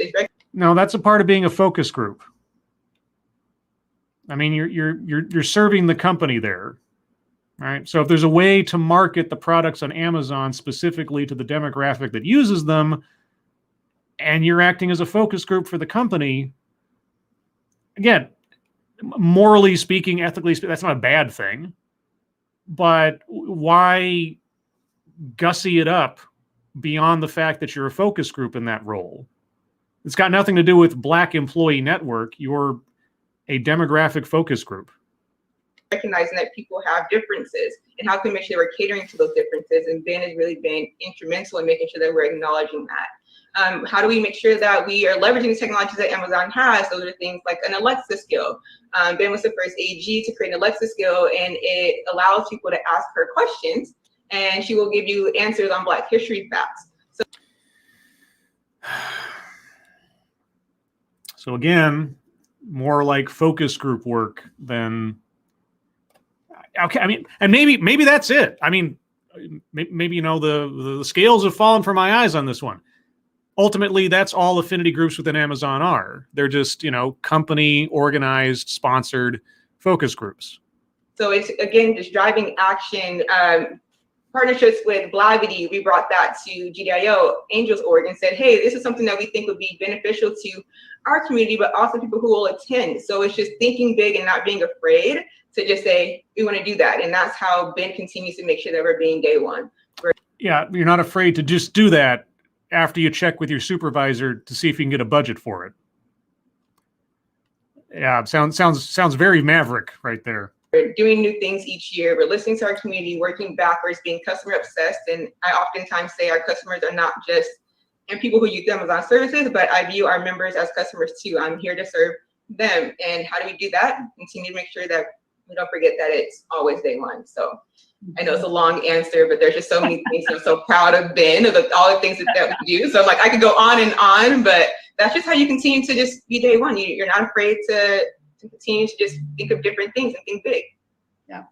No, that's a part of being a focus group. I mean, you're serving the company there, right? So if there's a way to market the products on Amazon specifically to the demographic that uses them, and you're acting as a focus group for the company, again, morally speaking, ethically speaking, that's not a bad thing. But why gussy it up beyond the fact that you're a focus group in that role? It's got nothing to do with Black Employee Network. You're a demographic focus group. Recognizing that people have differences and how can we make sure we're catering to those differences, and BEN has really been instrumental in making sure that we're acknowledging that. How do we make sure that we are leveraging the technologies that Amazon has? Those are things like an Alexa skill. BEN was the first AG to create an Alexa skill, and it allows people to ask her questions and she will give you answers on Black history facts. So again, more like focus group work than, okay, I mean, and maybe that's it. I mean, maybe, you know, the scales have fallen from my eyes on this one. Ultimately, that's all affinity groups within Amazon are. They're just, you know, company organized, sponsored focus groups. So it's, again, just driving action. Partnerships with Blavity, we brought that to GDIO, Angels Org, and said, hey, this is something that we think would be beneficial to our community, but also people who will attend. So it's just thinking big and not being afraid to just say, we want to do that. And that's how Ben continues to make sure that we're being day one. Yeah, you're not afraid to just do that after you check with your supervisor to see if you can get a budget for it. Yeah, sounds very Maverick right there. We're doing new things each year. We're listening to our community, working backwards, being customer obsessed. And I oftentimes say our customers are not just and people who use Amazon services, but I view our members as customers too. I'm here to serve them. And how do we do that? Continue to make sure that we don't forget that it's always day one. So I know it's a long answer, but there's just so many things I'm so proud of Ben, of all the things that we do. So like I could go on and on, but that's just how you continue to just be day one. You're not afraid to continue to just think of different things and think big. Yeah.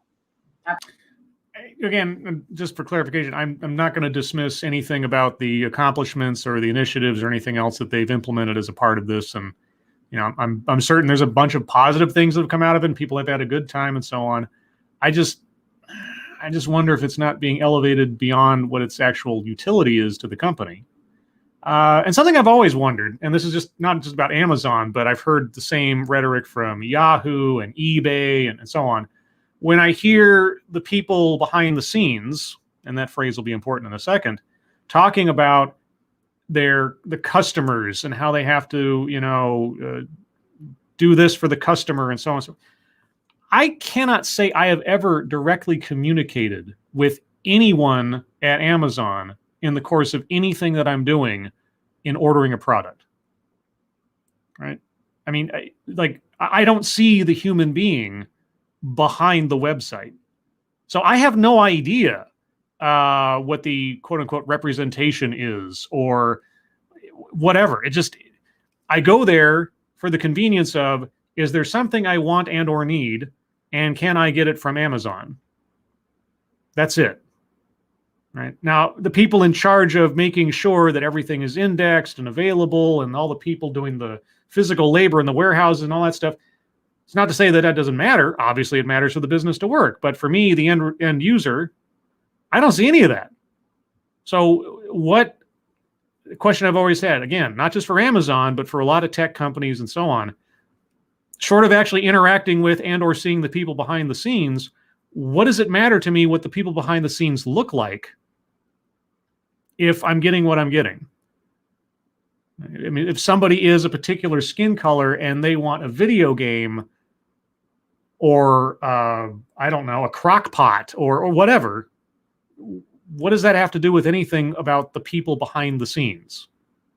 Again, just for clarification, I'm not going to dismiss anything about the accomplishments or the initiatives or anything else that they've implemented as a part of this. And, you know, I'm certain there's a bunch of positive things that have come out of it and people have had a good time and so on. I just wonder if it's not being elevated beyond what its actual utility is to the company. And something I've always wondered, and this is just not just about Amazon, but I've heard the same rhetoric from Yahoo and eBay and so on. When I hear the people behind the scenes, and that phrase will be important in a second, talking about the customers and how they have to, you know, do this for the customer and so on. So I cannot say I have ever directly communicated with anyone at Amazon in the course of anything that I'm doing in ordering a product, right? I mean, I don't see the human being behind the website. So I have no idea what the quote unquote representation is or whatever. I go there for the convenience of, is there something I want and or need, and can I get it from Amazon? That's it. Right. Now, the people in charge of making sure that everything is indexed and available and all the people doing the physical labor in the warehouses and all that stuff, it's not to say that that doesn't matter. Obviously, it matters for the business to work. But for me, the end user, I don't see any of that. So what the question I've always had, again, not just for Amazon, but for a lot of tech companies and so on, short of actually interacting with and or seeing the people behind the scenes, what does it matter to me what the people behind the scenes look like if I'm getting what I'm getting? I mean, if somebody is a particular skin color and they want a video game or, I don't know, a crock pot or whatever, what does that have to do with anything about the people behind the scenes?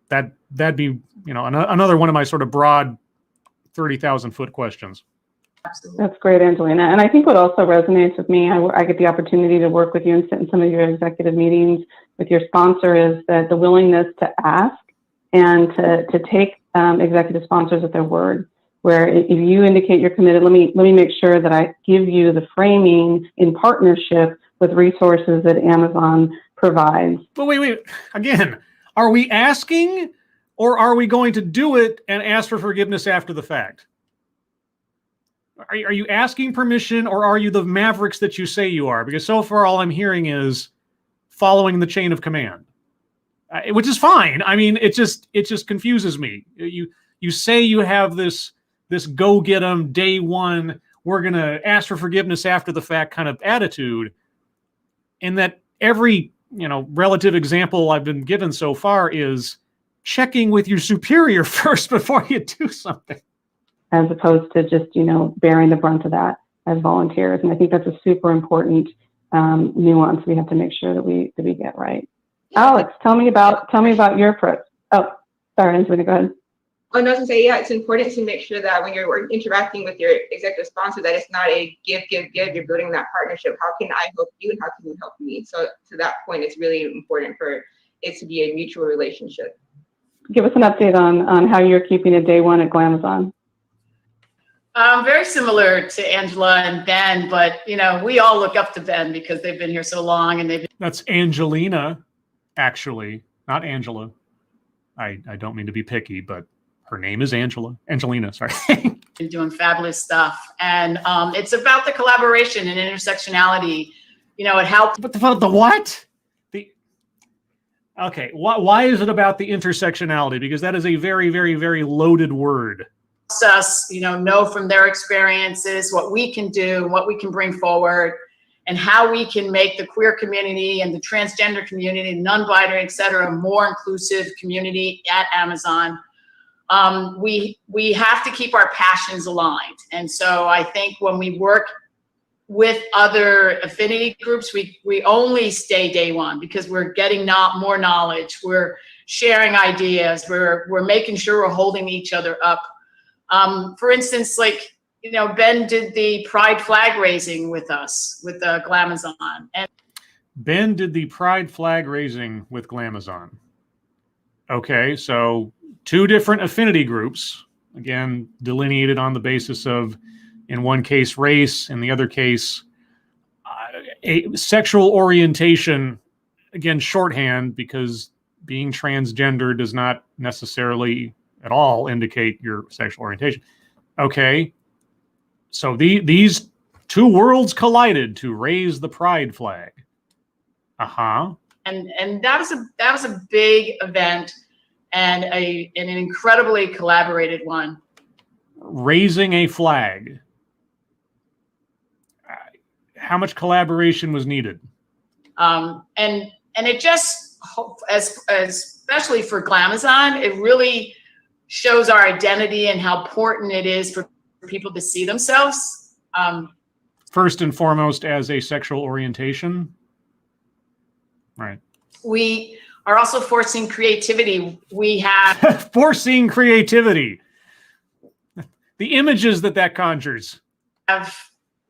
That'd be, you know, another one of my sort of broad 30,000-foot questions. Absolutely. That's great, Angelina. And I think what also resonates with me, I get the opportunity to work with you and sit in some of your executive meetings with your sponsor, is that the willingness to ask and to take executive sponsors at their word, where if you indicate you're committed, let me make sure that I give you the framing in partnership with resources that Amazon provides. But wait. Again, are we asking or are we going to do it and ask for forgiveness after the fact? Are you asking permission or are you the mavericks that you say you are? Because so far all I'm hearing is following the chain of command, which is fine. I mean, it just confuses me. You say you have this go get 'em day one, we're going to ask for forgiveness after the fact kind of attitude. And that every, you know, relative example I've been given so far is checking with your superior first before you do something, as opposed to just, you know, bearing the brunt of that as volunteers. And I think that's a super important nuance we have to make sure that we get right. Alex, tell me about your approach. Oh, sorry, Angelina, go ahead. Oh, no, I was gonna say, yeah, it's important to make sure that when you're interacting with your executive sponsor, that it's not a give. You're building that partnership. How can I help you, and how can you help me? So to that point, it's really important for it to be a mutual relationship. Give us an update on how you're keeping it day one at Glamazon. Very similar to Angela and Ben, but we all look up to Ben because they've been here so long, and That's Angelina, actually, not Angela. I don't mean to be picky, but her name is Angelina, sorry. been doing fabulous stuff. And it's about the collaboration and intersectionality. It helps. But the what? Okay, why is it about the intersectionality? Because that is a very, very, very loaded word. Us, know from their experiences what we can do, what we can bring forward, and how we can make the queer community and the transgender community, non-binary, et cetera, more inclusive community at Amazon. We have to keep our passions aligned. And so I think when we work with other affinity groups, we only stay day one because we're getting more knowledge. We're sharing ideas. We're making sure we're holding each other up. For instance, Ben did the Pride flag raising with us with Glamazon. And Ben did the Pride flag raising with Glamazon. Okay, so 2 different affinity groups, again, delineated on the basis of, in one case, race, in the other case, a sexual orientation, again, shorthand, because being transgender does not necessarily at all indicate your sexual orientation. Okay, so these 2 worlds collided to raise the Pride flag. And that was a big event and an incredibly collaborated one. Raising a flag. How much collaboration was needed? And it just, especially for Glamazon, it really shows our identity and how important it is for people to see themselves. First and foremost, as a sexual orientation. Right. We are also forcing creativity. We have forcing creativity. The images that conjures.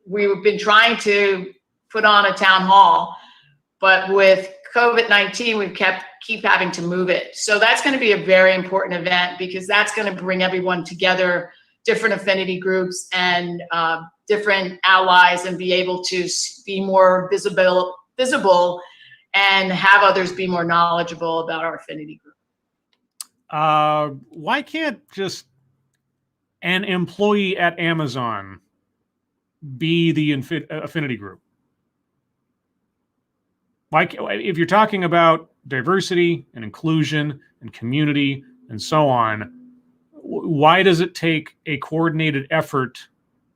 We've been trying to put on a town hall, but with COVID-19, we keep having to move it. So that's going to be a very important event because that's going to bring everyone together, different affinity groups and different allies, and be able to be more visible and have others be more knowledgeable about our affinity group. Why can't just an employee at Amazon be the affinity group? If you're talking about diversity and inclusion and community and so on, why does it take a coordinated effort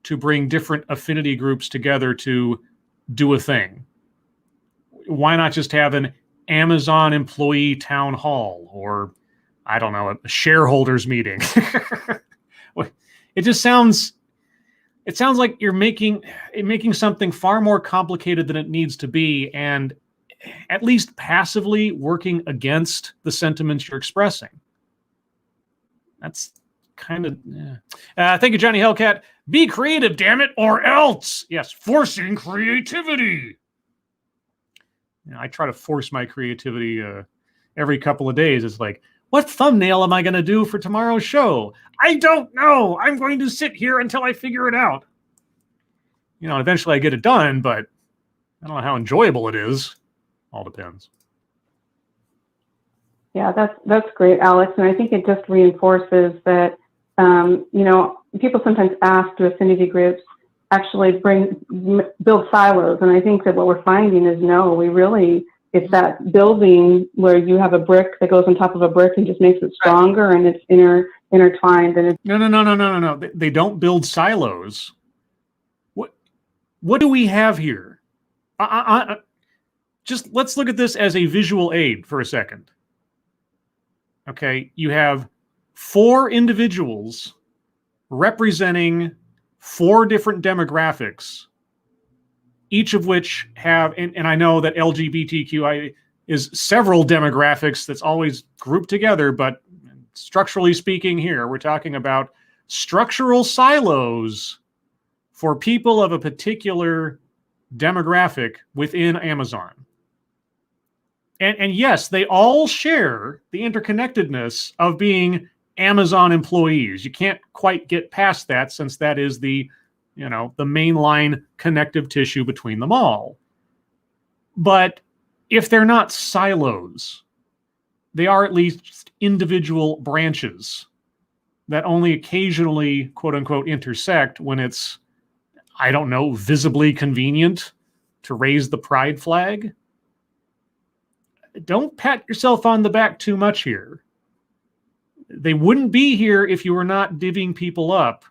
to bring different affinity groups together to do a thing? Why not just have an Amazon employee town hall, or I don't know, a shareholders meeting? It sounds like you're making something far more complicated than it needs to be, and at least passively working against the sentiments you're expressing. That's kind of, yeah. Thank you, Johnny Hellcat. Be creative, damn it, or else. Yes, forcing creativity. I try to force my creativity every couple of days. It's like, what thumbnail am I going to do for tomorrow's show? I don't know. I'm going to sit here until I figure it out. Eventually I get it done, but I don't know how enjoyable it is. All depends. Yeah, that's great, Alex. And I think it just reinforces that, people sometimes ask, do affinity groups actually build silos? And I think that what we're finding is no, it's that building where you have a brick that goes on top of a brick and just makes it stronger, and it's intertwined. And it's No. They don't build silos. What do we have here? Just let's look at this as a visual aid for a second. Okay, you have 4 individuals representing 4 different demographics, each of which have, and I know that LGBTQI is several demographics that's always grouped together, but structurally speaking here, we're talking about structural silos for people of a particular demographic within Amazon. And yes, they all share the interconnectedness of being Amazon employees. You can't quite get past that, since that is the mainline connective tissue between them all. But if they're not silos, they are at least individual branches that only occasionally, quote unquote, intersect when it's, I don't know, visibly convenient to raise the pride flag. Don't pat yourself on the back too much here. They wouldn't be here if you were not divvying people up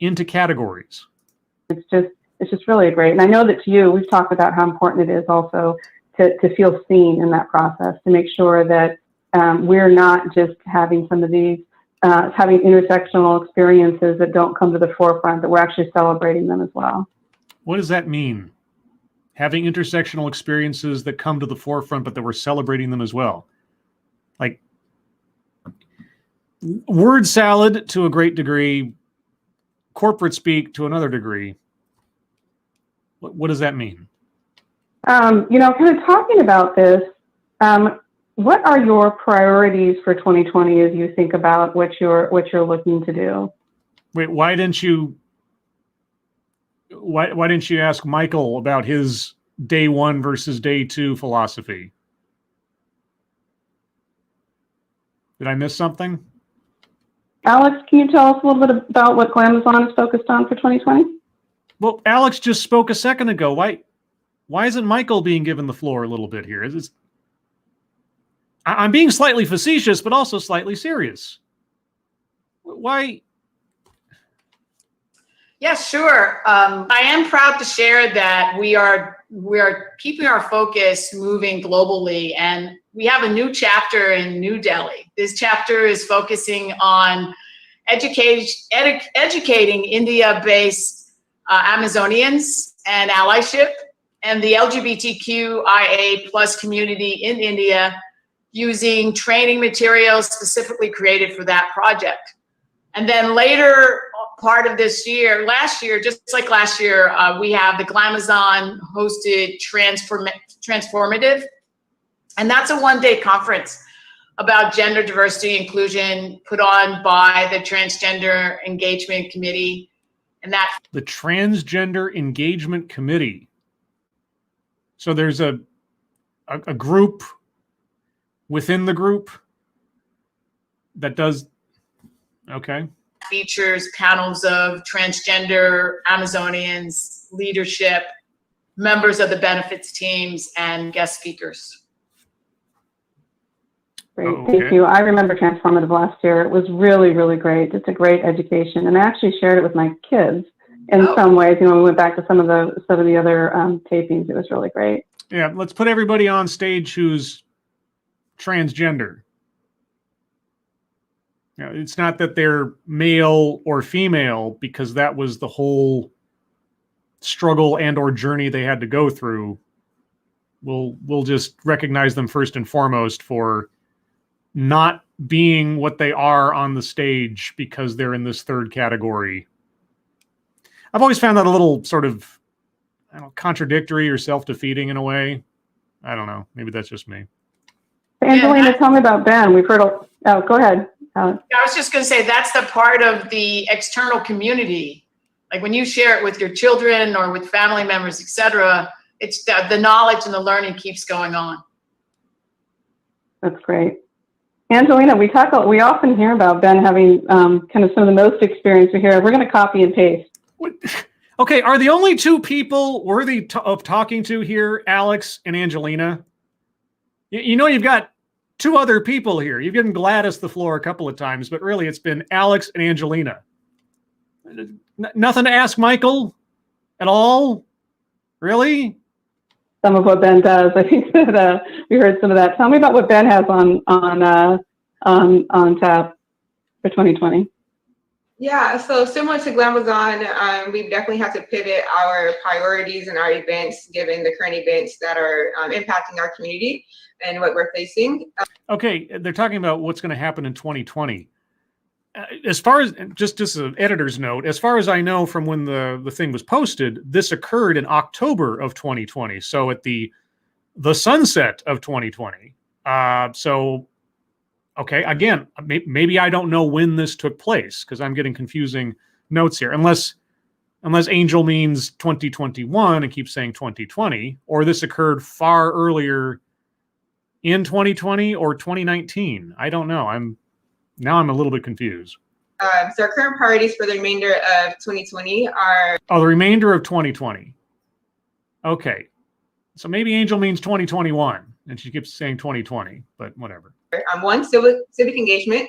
into categories. It's just really great. And I know that to you, we've talked about how important it is also to feel seen in that process, to make sure that we're not just having some of these, having intersectional experiences that don't come to the forefront, that we're actually celebrating them as well. What does that mean? Having intersectional experiences that come to the forefront, but that we're celebrating them as well. Like, word salad to a great degree, corporate speak to another degree. What does that mean? Kind of talking about this, what are your priorities for 2020 as you think about what you're looking to do? Wait, why didn't you ask Michael about his day 1 versus day 2 philosophy? Did I miss something? Alex, can you tell us a little bit about what Glamazon is focused on for 2020? Well, Alex just spoke a second ago. Why isn't Michael being given the floor a little bit here? I'm being slightly facetious, but also slightly serious. Why? Yeah, sure. I am proud to share that we are keeping our focus moving globally, and we have a new chapter in New Delhi. This chapter is focusing on educating India-based Amazonians and allyship and the LGBTQIA+ community in India, using training materials specifically created for that project. And then later part of last year, we have the Glamazon hosted Transformative. And that's a 1-day conference about gender diversity inclusion put on by the Transgender Engagement Committee. And that the Transgender Engagement Committee. So there's a group within the group that does, okay. Features panels of transgender Amazonians, leadership, members of the benefits teams, and guest speakers. Great, thank you. I remember Transformative last year. It was really, really great. It's a great education, and I actually shared it with my kids in some ways. We went back to some of the other tapings. It was really great. Yeah, let's put everybody on stage who's transgender. It's not that they're male or female, because that was the whole struggle and or journey they had to go through. We'll just recognize them first and foremost for not being what they are on the stage because they're in this third category. I've always found that a little sort of, contradictory or self-defeating in a way. I don't know. Maybe that's just me. Angelina, tell me about Ben. We've heard. Go ahead. I was just going to say that's the part of the external community. Like when you share it with your children or with family members, etc., it's the knowledge and the learning keeps going on. That's great. Angelina, we often hear about Ben having kind of some of the most experience we hear. We're going to copy and paste. Okay, are the only two people worthy of talking to here Alex and Angelina? You've got two other people here. You've given Gladys the floor a couple of times, but really it's been Alex and Angelina. Nothing to ask Michael at all? Really? Some of what Ben does. I think that we heard some of that. Tell me about what Ben has on tap for 2020. Yeah, so similar to Glamazon, we've definitely had to pivot our priorities and our events given the current events that are impacting our community and what we're facing. Okay, they're talking about what's going to happen in 2020. As far as, just as an editor's note, as far as I know from when the thing was posted, this occurred in October of 2020. So at the sunset of 2020. So, okay, again, maybe I don't know when this took place because I'm getting confusing notes here. Unless Angel means 2021 and keeps saying 2020, or this occurred far earlier in 2020 or 2019. I don't know. I'm a little bit confused. So our current priorities for the remainder of 2020 are... Oh, the remainder of 2020. Okay. So maybe Angel means 2021, and she keeps saying 2020, but whatever. One, civic engagement.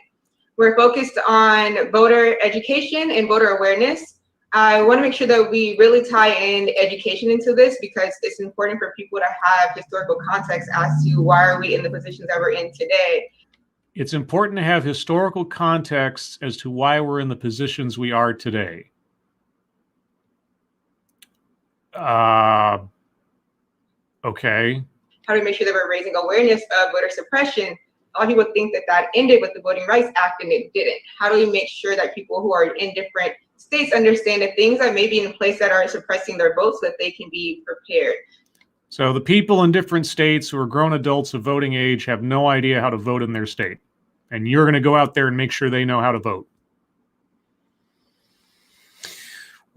We're focused on voter education and voter awareness. I want to make sure that we really tie in education into this because it's important for people to have historical context as to why are we in the positions that we're in today. It's important to have historical context as to why we're in the positions we are today. Okay. How do we make sure that we're raising awareness of voter suppression? A lot of people think that that ended with the Voting Rights Act, and it didn't. How do we make sure that people who are in different states understand the things that may be in place that are suppressing their votes so that they can be prepared? So the people in different states who are grown adults of voting age have no idea how to vote in their state. And you're going to go out there and make sure they know how to vote.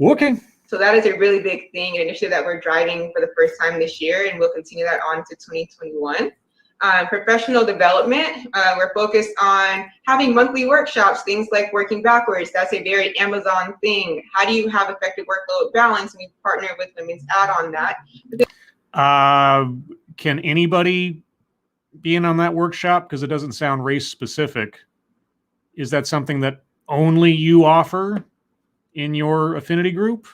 Okay. So that is a really big thing, an initiative that we're driving for the first time this year, and we'll continue that on to 2021. Professional development, we're focused on having monthly workshops, things like working backwards. That's a very Amazon thing. How do you have effective workload balance? We partner with Women's Ad on that. Can anybody be in on that workshop? Because it doesn't sound race specific. Is that something that only you offer in your affinity group?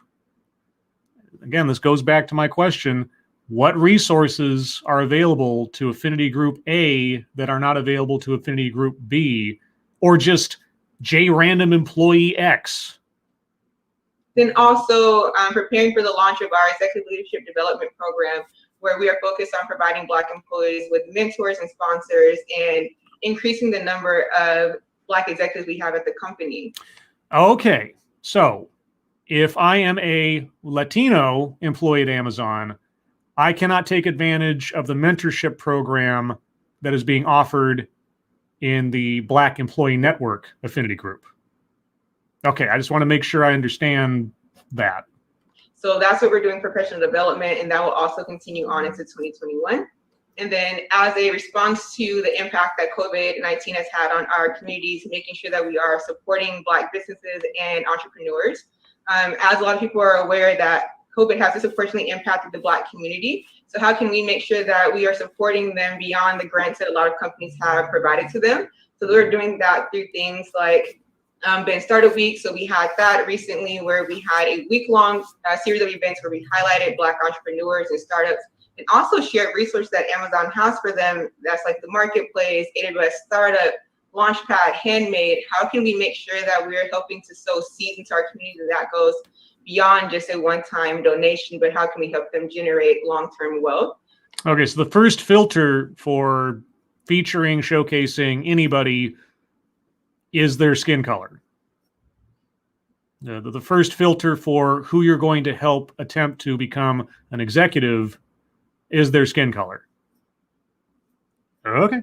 Again, this goes back to my question. What resources are available to Affinity Group A that are not available to Affinity Group B, or just J random employee X? Then also preparing for the launch of our Executive Leadership Development Program, where we are focused on providing Black employees with mentors and sponsors and increasing the number of Black executives we have at the company. Okay, so if I am a Latino employee at Amazon, I cannot take advantage of the mentorship program that is being offered in the Black Employee Network Affinity Group. Okay, I just want to make sure I understand that. So that's what we're doing for professional development, and that will also continue on into 2021. And then as a response to the impact that COVID-19 has had on our communities, making sure that we are supporting Black businesses and entrepreneurs. As a lot of people are aware that COVID has disproportionately impacted the Black community. So how can we make sure that we are supporting them beyond the grants that a lot of companies have provided to them? So we're doing that through things like Ben Startup Week. So we had that recently where we had a week-long series of events where we highlighted Black entrepreneurs and startups and also shared resources that Amazon has for them. That's like the Marketplace, AWS Startup, Launchpad, Handmade. How can we make sure that we're helping to sow seeds into our community that goes beyond just a one-time donation, but how can we help them generate long-term wealth? Okay, so the first filter for featuring, showcasing anybody is their skin color. The first filter for who you're going to help attempt to become an executive is their skin color. Okay.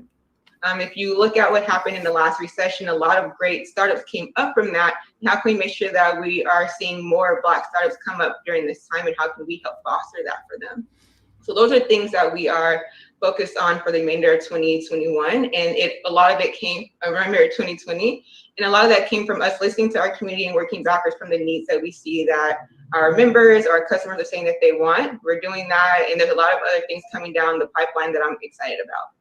If you look at what happened in the last recession, a lot of great startups came up from that. How can we make sure that we are seeing more Black startups come up during this time, and how can we help foster that for them? So those are things that we are focused on for the remainder of 2021, and a lot of it came remember 2020, and a lot of that came from us listening to our community and working backwards from the needs that we see that our members or our customers are saying that they want. We're doing that, and there's a lot of other things coming down the pipeline that I'm excited about.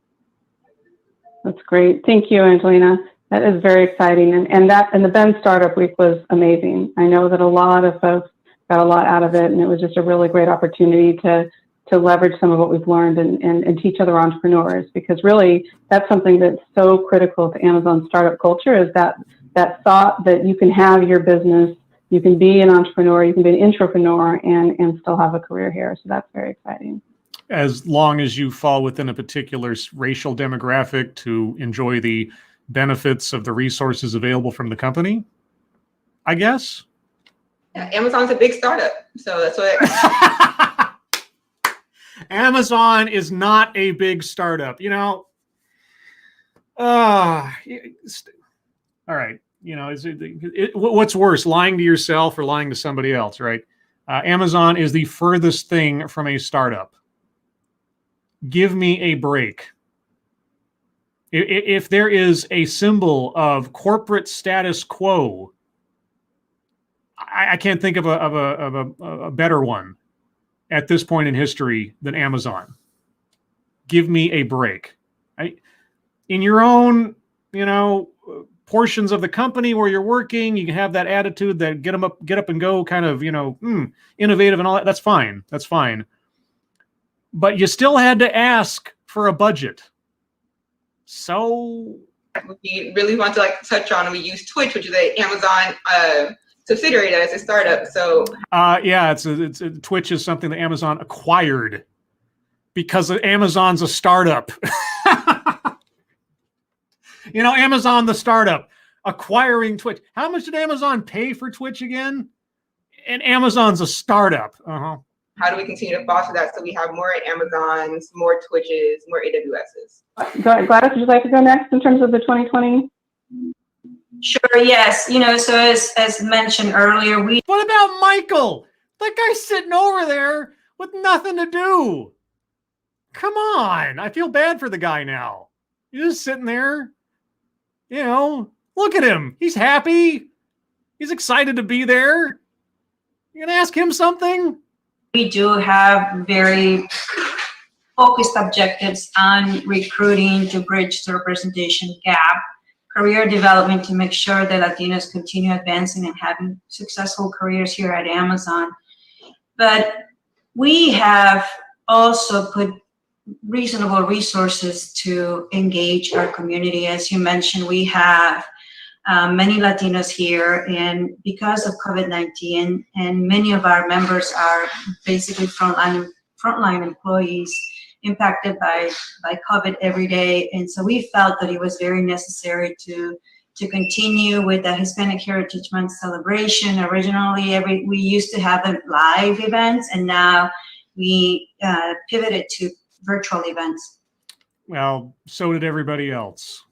That's great. Thank you, Angelina. That is very exciting. And the Ben Startup Week was amazing. I know that a lot of folks got a lot out of it, and it was just a really great opportunity to leverage some of what we've learned and teach other entrepreneurs, because really that's something that's so critical to Amazon startup culture, is that that thought that you can have your business, you can be an entrepreneur, you can be an intrapreneur, and still have a career here. So that's very exciting. As long as you fall within a particular racial demographic to enjoy the benefits of the resources available from the company, I guess. Yeah, Amazon's a big startup, so that's what. Amazon is not a big startup, you know. All right, you know, what's worse, lying to yourself or lying to somebody else, right? Amazon is the furthest thing from a startup. Give me a break. If there is a symbol of corporate status quo, I can't think of a better one at this point in history than Amazon. Give me a break. In your own, you know, portions of the company where you're working, you can have that attitude that get up and go kind of, you know, innovative and all that. That's fine. That's fine. But you still had to ask for a budget. So we really want to like touch on, we use Twitch, which is an Amazon subsidiary that is a startup. So yeah, it's Twitch is something that Amazon acquired because Amazon's a startup. You know, Amazon, the startup, acquiring Twitch. How much did Amazon pay for Twitch again? And Amazon's a startup. How do we continue to foster that so we have more Amazons, more Twitches, more AWSs? Gladys, would you like to go next in terms of the 2020? Sure, yes. You know, so as mentioned earlier, What about Michael? That guy's sitting over there with nothing to do. Come on. I feel bad for the guy now. He's just sitting there. You know, look at him. He's happy. He's excited to be there. You gonna ask him something? We do have very focused objectives on recruiting to bridge the representation gap, career development to make sure that Latinos continue advancing and having successful careers here at Amazon. But we have also put reasonable resources to engage our community. As you mentioned, we have many Latinos here, and because of COVID-19, and many of our members are basically frontline employees impacted by COVID every day. And so we felt that it was very necessary to continue with the Hispanic Heritage Month celebration. Originally, we used to have live events, and now we pivoted to virtual events. Well, so did everybody else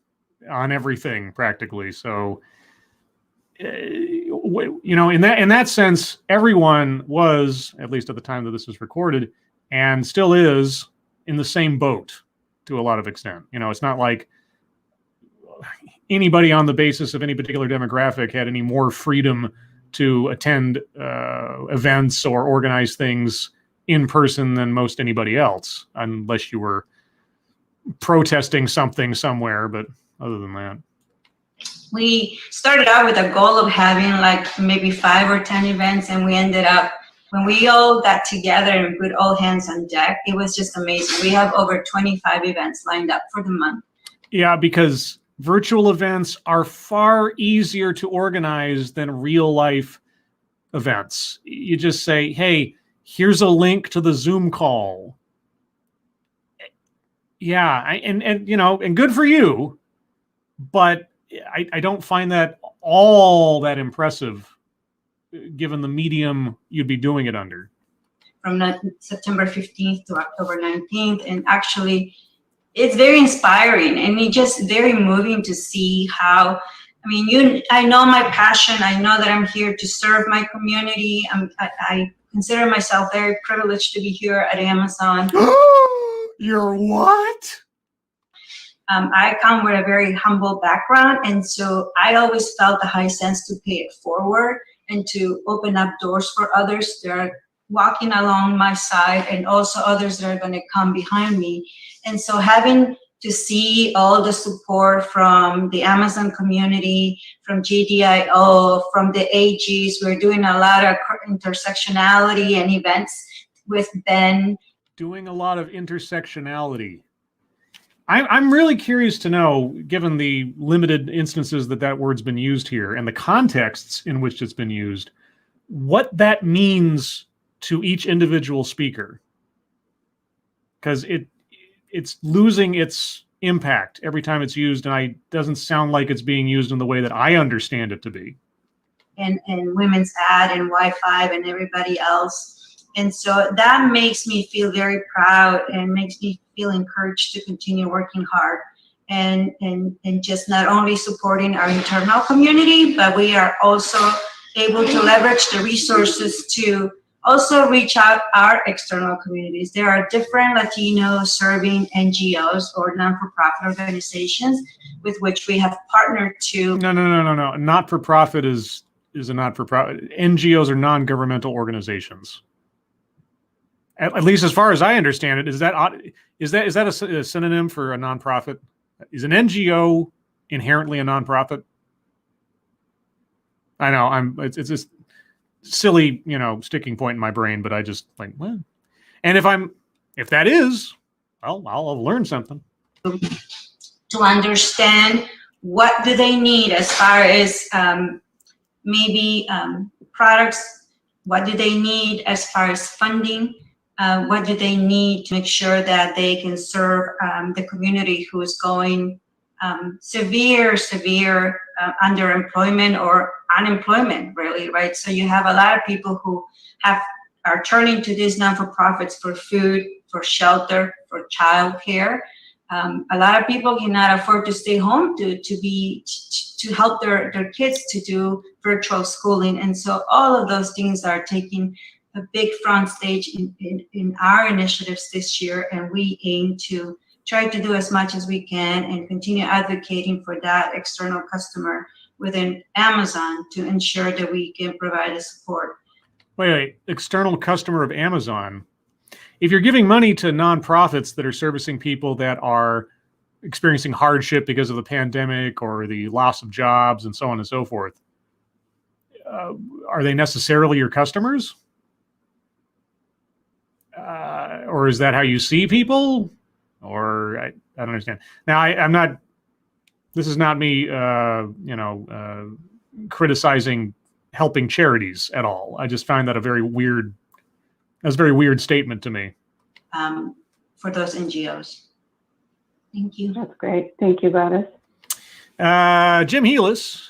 on everything practically. So, you know, in that sense, everyone was, at least at the time that this was recorded, and still is, in the same boat to a lot of extent. You know, it's not like anybody on the basis of any particular demographic had any more freedom to attend events or organize things in person than most anybody else, unless you were protesting something somewhere. But other than that, we started out with a goal of having like maybe 5 or 10 events, and we ended up, when we all got together and put all hands on deck, it was just amazing. We have over 25 events lined up for the month. Yeah, because virtual events are far easier to organize than real life events. You just say, hey, here's a link to the Zoom call. Yeah, and you know, and good for you, but I don't find that all that impressive given the medium you'd be doing it under. From September 15th to October 19th, and actually it's very inspiring and it's just very moving to see how, I mean, I know my passion, I know that I'm here to serve my community. I consider myself very privileged to be here at Amazon. You're what? I come with a very humble background, and so I always felt the high sense to pay it forward and to open up doors for others that are walking along my side, and also others that are going to come behind me. And so having to see all the support from the Amazon community, from GDIO, from the AGs, we're doing a lot of intersectionality and events with Ben. Doing a lot of intersectionality. I'm really curious to know, given the limited instances that word's been used here and the contexts in which it's been used, what that means to each individual speaker. Because it's losing its impact every time it's used, and it doesn't sound like it's being used in the way that I understand it to be. And Women's Ad and Y5 and everybody else. And so that makes me feel very proud and makes me feel encouraged to continue working hard and just not only supporting our internal community, but we are also able to leverage the resources to also reach out our external communities. There are different Latino serving NGOs or non-for-profit organizations with which we have partnered to. No. Not-for-profit is a not-for-profit. NGOs are non-governmental organizations. At least as far as I understand it, is that a synonym for a nonprofit? Is an NGO inherently a nonprofit? I know it's just silly, sticking point in my brain, but I just like, well, and if that is, well, I'll learn something. To understand what do they need as far as maybe products, what do they need as far as funding, what do they need to make sure that they can serve the community who is going severe underemployment or unemployment, really, right? So you have a lot of people who are turning to these non-for-profits for food, for shelter, for childcare. A lot of people cannot afford to stay home to help their kids to do virtual schooling, and so all of those things are taking a big front stage in our initiatives this year, and we aim to try to do as much as we can and continue advocating for that external customer within Amazon to ensure that we can provide the support. Wait, external customer of Amazon. If you're giving money to nonprofits that are servicing people that are experiencing hardship because of the pandemic or the loss of jobs and so on and so forth, are they necessarily your customers? Or is that how you see people? Or I don't understand. Now, I'm not. This is not me, criticizing helping charities at all. I just find that a very weird statement to me. For those NGOs. Thank you. That's great. Thank you, Gladys. Jim Healis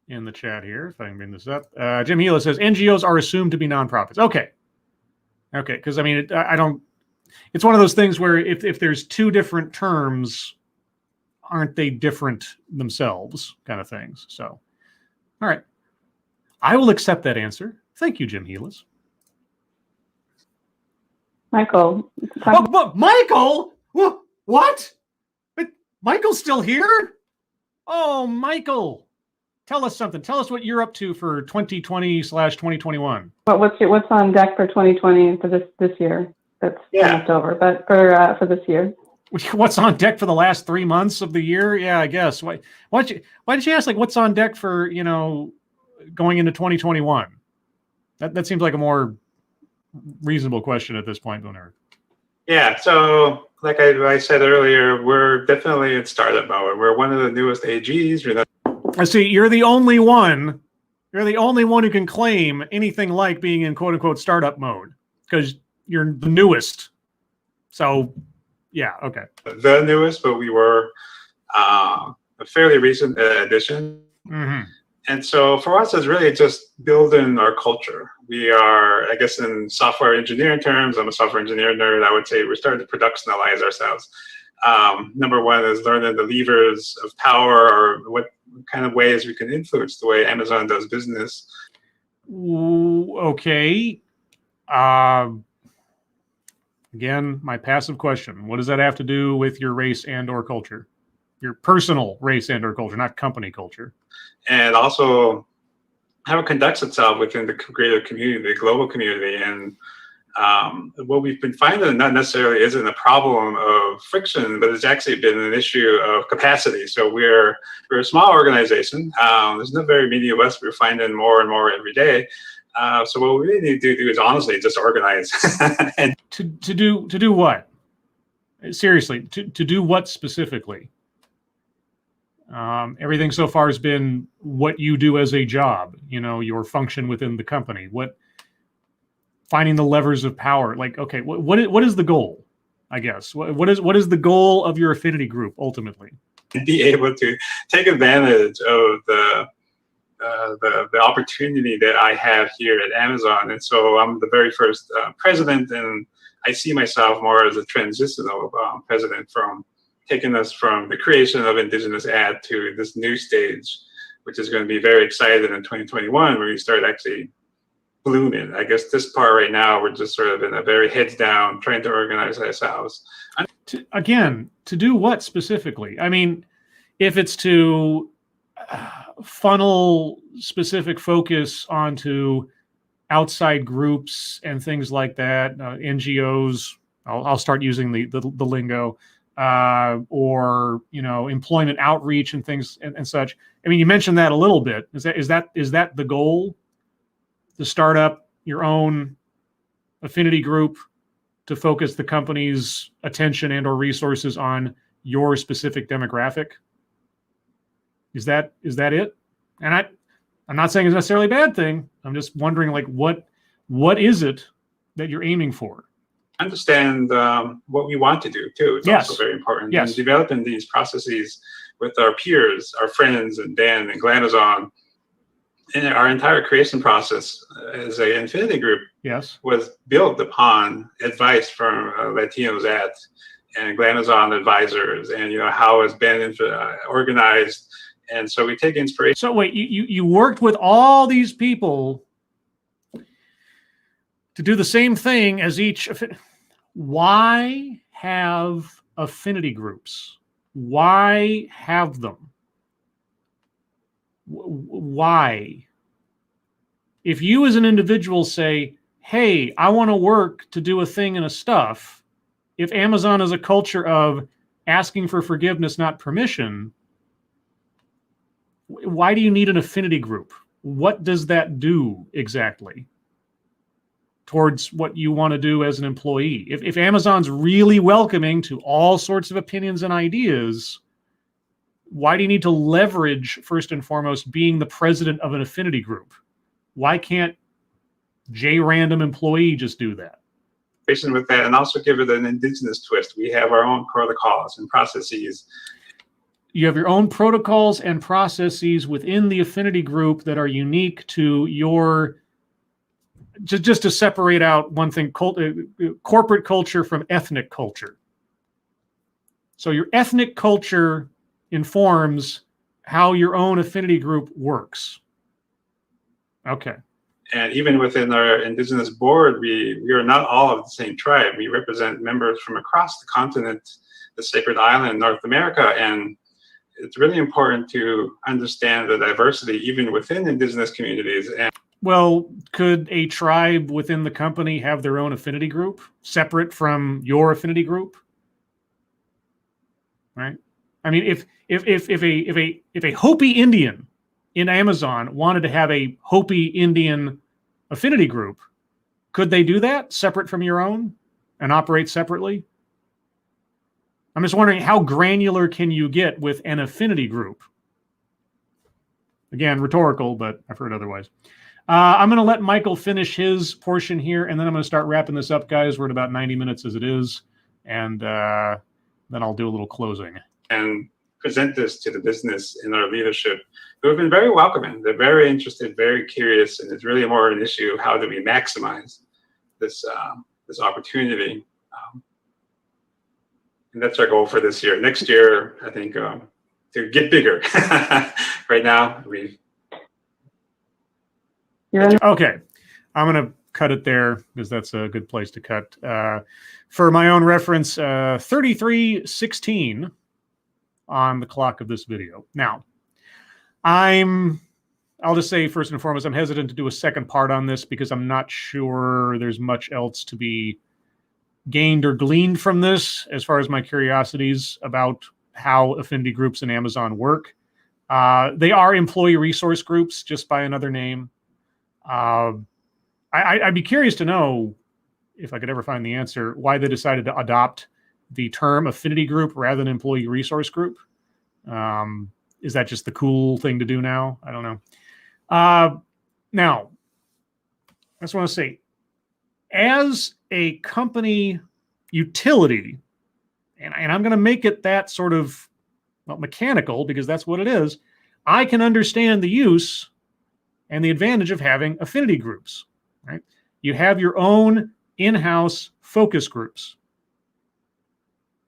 in the chat here, if I can bring this up. Jim Healis says NGOs are assumed to be nonprofits. Okay, because I mean, I don't. It's one of those things where if there's two different terms, aren't they different themselves, kind of things. So, all right, I will accept that answer. Thank you, Jim Healis. Michael. Michael? What? But Michael's still here? Oh, Michael. Tell us something. Tell us what you're up to for 2020/2021. What's on deck for 2020 for this year? That's left over, but for this year. What's on deck for the last 3 months of the year? Yeah, I guess. Why did you ask like what's on deck for going into 2021? That seems like a more reasonable question at this point, Gunnar. Yeah, so like I said earlier, we're definitely in startup mode. We're one of the newest AGs. I see. You're the only one. You're the only one who can claim anything like being in "quote unquote" startup mode because you're the newest. So, yeah, okay. The newest, but we were a fairly recent addition. Mm-hmm. And so for us, it's really just building our culture. We are, I guess, in software engineering terms, I'm a software engineer nerd. I would say we're starting to productionalize ourselves. Number one is learning the levers of power or what kind of ways we can influence the way Amazon does business. Okay. Again, my passive question. What does that have to do with your race and or culture? Your personal race and or culture, not company culture. And also how it conducts itself within the greater community, the global community. And what we've been finding not necessarily isn't a problem of friction, but it's actually been an issue of capacity. So we're a small organization. There's not very many of us. We're finding more and more every day. So what we really need to do is honestly just organize. And to do what? Seriously, to do what specifically? Everything so far has been what you do as a job, you know, your function within the company, finding the levers of power. Like, okay, what is the goal? I guess what is the goal of your affinity group ultimately? Be able to take advantage of the opportunity that I have here at Amazon, and so I'm the very first president, and I see myself more as a transitional president, from taking us from the creation of Indigenous ad to this new stage, which is going to be very exciting in 2021 when we start actually blooming. I guess this part right now, we're just sort of in a very heads down, trying to organize ourselves. To do what specifically? I mean, if it's to funnel specific focus onto outside groups and things like that, NGOs, I'll start using the lingo, or, you know, employment outreach and things and such. I mean, you mentioned that a little bit. Is that the goal? To start up your own affinity group to focus the company's attention and or resources on your specific demographic? Is that it? And I'm not saying it's necessarily a bad thing. I'm just wondering, like, what is it that you're aiming for? Understand what we want to do too. It's also very important. Yes. And developing these processes with our peers, our friends, and Dan and Glanazon. And our entire creation process as an Infinity group was built upon advice from Latinos at and Glanazon advisors, and, you know, how it's been organized. And so we take inspiration. So wait, you worked with all these people to do the same thing as each. Why have affinity groups? Why have them? Why? If you as an individual say, hey, I want to work to do a thing and a stuff, if Amazon is a culture of asking for forgiveness, not permission, why do you need an affinity group? What does that do exactly towards what you want to do as an employee? If Amazon's really welcoming to all sorts of opinions and ideas, why do you need to leverage, first and foremost, being the president of an affinity group? Why can't random employee just do that? With that, and also give it an Indigenous twist. We have our own protocols and processes. You have your own protocols and processes within the affinity group that are unique to your, just to separate out one thing, corporate culture from ethnic culture. So your ethnic culture informs how your own affinity group works. Okay. And even within our Indigenous board, we are not all of the same tribe. We represent members from across the continent, the Sacred Island, North America, and it's really important to understand the diversity even within Indigenous communities. And well, could a tribe within the company have their own affinity group separate from your affinity group? Right? I mean, if a Hopi Indian in Amazon wanted to have a Hopi Indian affinity group, could they do that separate from your own and operate separately? I'm just wondering, how granular can you get with an affinity group? Again, rhetorical, but I've heard otherwise. I'm going to let Michael finish his portion here, and then I'm going to start wrapping this up, guys. We're at about 90 minutes as it is, and then I'll do a little closing. And present this to the business and our leadership, who have been very welcoming. They're very interested, very curious, and it's really more an issue of how do we maximize this this opportunity. And that's our goal for this year. Next year, I think, to get bigger. Right now, Okay, I'm going to cut it there because that's a good place to cut. For my own reference, 33:16 on the clock of this video. Now, I'll just say first and foremost, I'm hesitant to do a second part on this because I'm not sure there's much else to be gained or gleaned from this as far as my curiosities about how affinity groups in Amazon work. They are employee resource groups, just by another name. I'd be curious to know, if I could ever find the answer, why they decided to adopt the term affinity group rather than employee resource group. Is that just the cool thing to do now? I don't know. Now, I just want to say, as a company utility, and I'm going to make it that sort of, well, mechanical, because that's what it is, I can understand the use and the advantage of having affinity groups, right? You have your own in-house focus groups.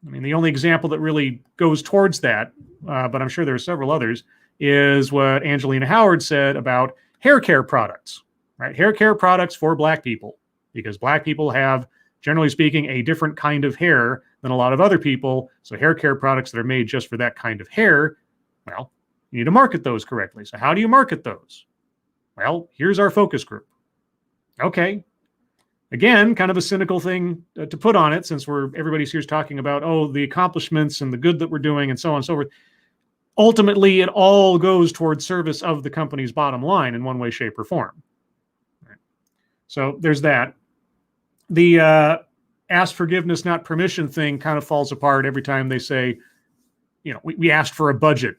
I mean, the only example that really goes towards that, but I'm sure there are several others, is what Angelina Howard said about hair care products, right? Hair care products for Black people, because Black people have, generally speaking, a different kind of hair than a lot of other people. So hair care products that are made just for that kind of hair, well, you need to market those correctly. So how do you market those? Well, here's our focus group. Okay. Again, kind of a cynical thing to put on it, since everybody's here's talking about, oh, the accomplishments and the good that we're doing and so on and so forth. Ultimately, it all goes towards service of the company's bottom line in one way, shape, or form. Right. So there's that. The ask forgiveness, not permission thing kind of falls apart every time they say, you know, we asked for a budget,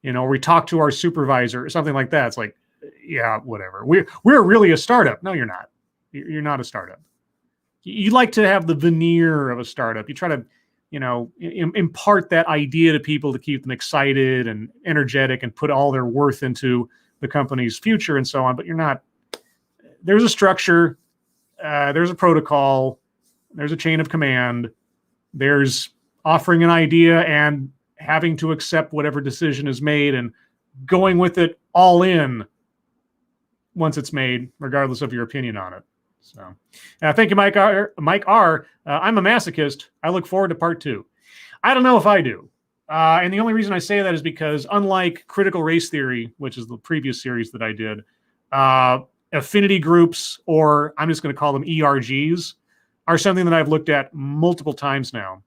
you know, or we talked to our supervisor or something like that. It's like, yeah, whatever. We're really a startup. No, you're not. You're not a startup. You like to have the veneer of a startup. You try to, you know, impart that idea to people to keep them excited and energetic and put all their worth into the company's future and so on. But you're not. There's a structure. There's a protocol. There's a chain of command. There's offering an idea and having to accept whatever decision is made and going with it all in once it's made, regardless of your opinion on it. So thank you, Mike R. I'm a masochist. I look forward to part 2. I don't know if I do. And the only reason I say that is because, unlike critical race theory, which is the previous series that I did, affinity groups, or I'm just going to call them ERGs, are something that I've looked at multiple times now.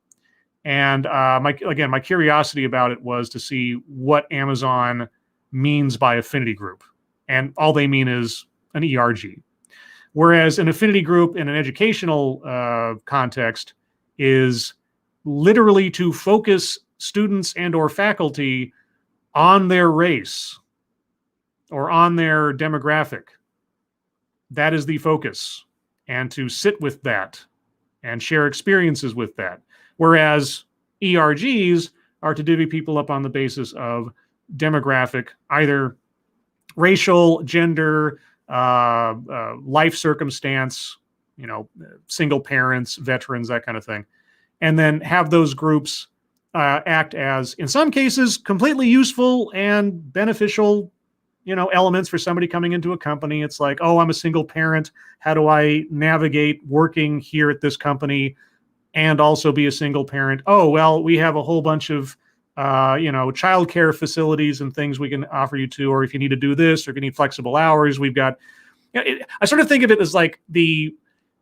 And my curiosity about it was to see what Amazon means by affinity group. And all they mean is an ERG. Whereas an affinity group in an educational context is literally to focus students and or faculty on their race or on their demographic. That is the focus, and to sit with that and share experiences with that. Whereas ERGs are to divvy people up on the basis of demographic, either racial, gender, life circumstance, you know, single parents, veterans, that kind of thing. And then have those groups act as, in some cases, completely useful and beneficial, you know, elements for somebody coming into a company. It's like, oh, I'm a single parent. How do I navigate working here at this company and also be a single parent? Oh, well, we have a whole bunch of you know, childcare facilities and things we can offer you to, or if you need to do this, or if you need flexible hours, we've got, you know, I sort of think of it as like the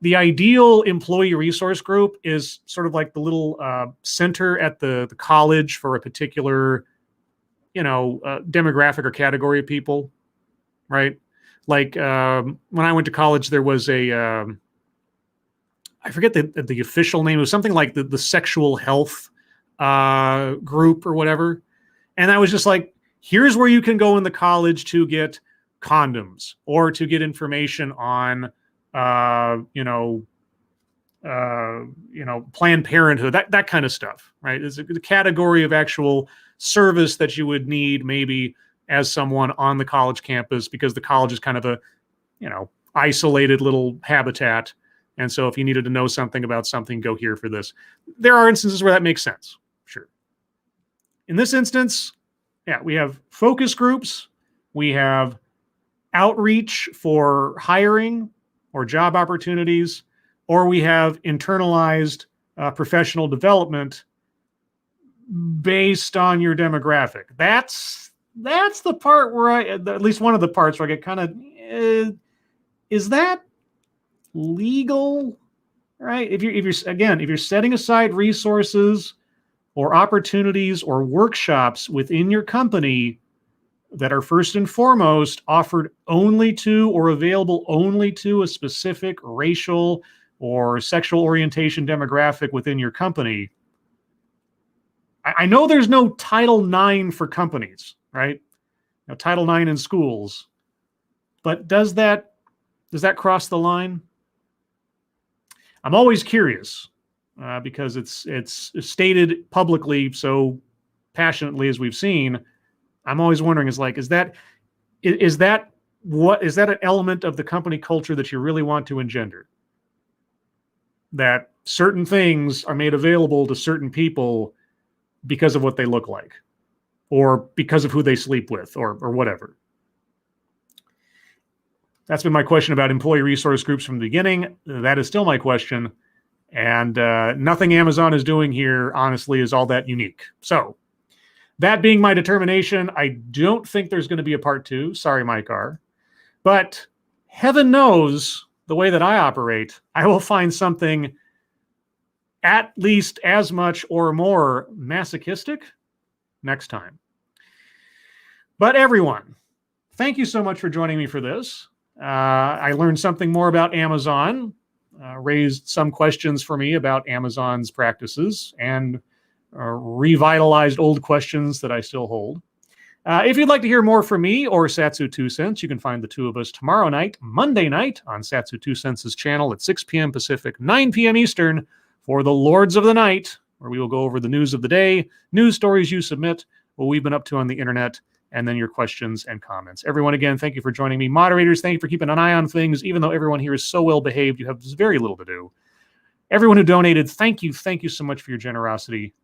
ideal employee resource group is sort of like the little center at the college for a particular, you know, demographic or category of people, right? Like when I went to college, there was a, I forget the official name. It was something like the sexual health group or whatever. And I was just like, here's where you can go in the college to get condoms or to get information on, Planned Parenthood, that kind of stuff, right? It's a category of actual service that you would need maybe as someone on the college campus, because the college is kind of a, you know, isolated little habitat. And so if you needed to know something about something, go here for this. There are instances where that makes sense. Sure. In this instance, yeah, we have focus groups. We have outreach for hiring or job opportunities, or we have internalized professional development based on your demographic. That's the part where at least one of the parts where I get kind of, is that legal? Right? If you're setting aside resources or opportunities or workshops within your company that are first and foremost offered only to or available only to a specific racial or sexual orientation demographic within your company, I know there's no Title IX for companies, right? Now, Title IX in schools, but does that cross the line? I'm always curious because it's stated publicly so passionately as we've seen. I'm always wondering, is that an element of the company culture that you really want to engender? That certain things are made available to certain people because of what they look like, or because of who they sleep with, or whatever. That's been my question about employee resource groups from the beginning. That is still my question. And nothing Amazon is doing here, honestly, is all that unique. So that being my determination, I don't think there's going to be a part 2. Sorry, Mike R. But heaven knows the way that I operate, I will find something at least as much or more masochistic next time. But everyone, thank you so much for joining me for this. I learned something more about Amazon, raised some questions for me about Amazon's practices, and revitalized old questions that I still hold. If you'd like to hear more from me or Satsu 2 Cents, you can find the two of us tomorrow night, Monday night, on Satsu 2 Cents' channel at 6 p.m. Pacific, 9 p.m. Eastern, for the Lords of the Night, where we will go over the news of the day, news stories you submit, what we've been up to on the internet, and then your questions and comments. Everyone, again, thank you for joining me. Moderators, thank you for keeping an eye on things. Even though everyone here is so well behaved, you have very little to do. Everyone who donated, thank you so much for your generosity.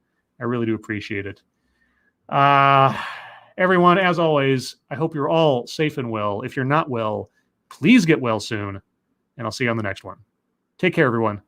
I really do appreciate it. Everyone, as always, I hope you're all safe and well. If you're not well, please get well soon, and I'll see you on the next one. Take care, everyone.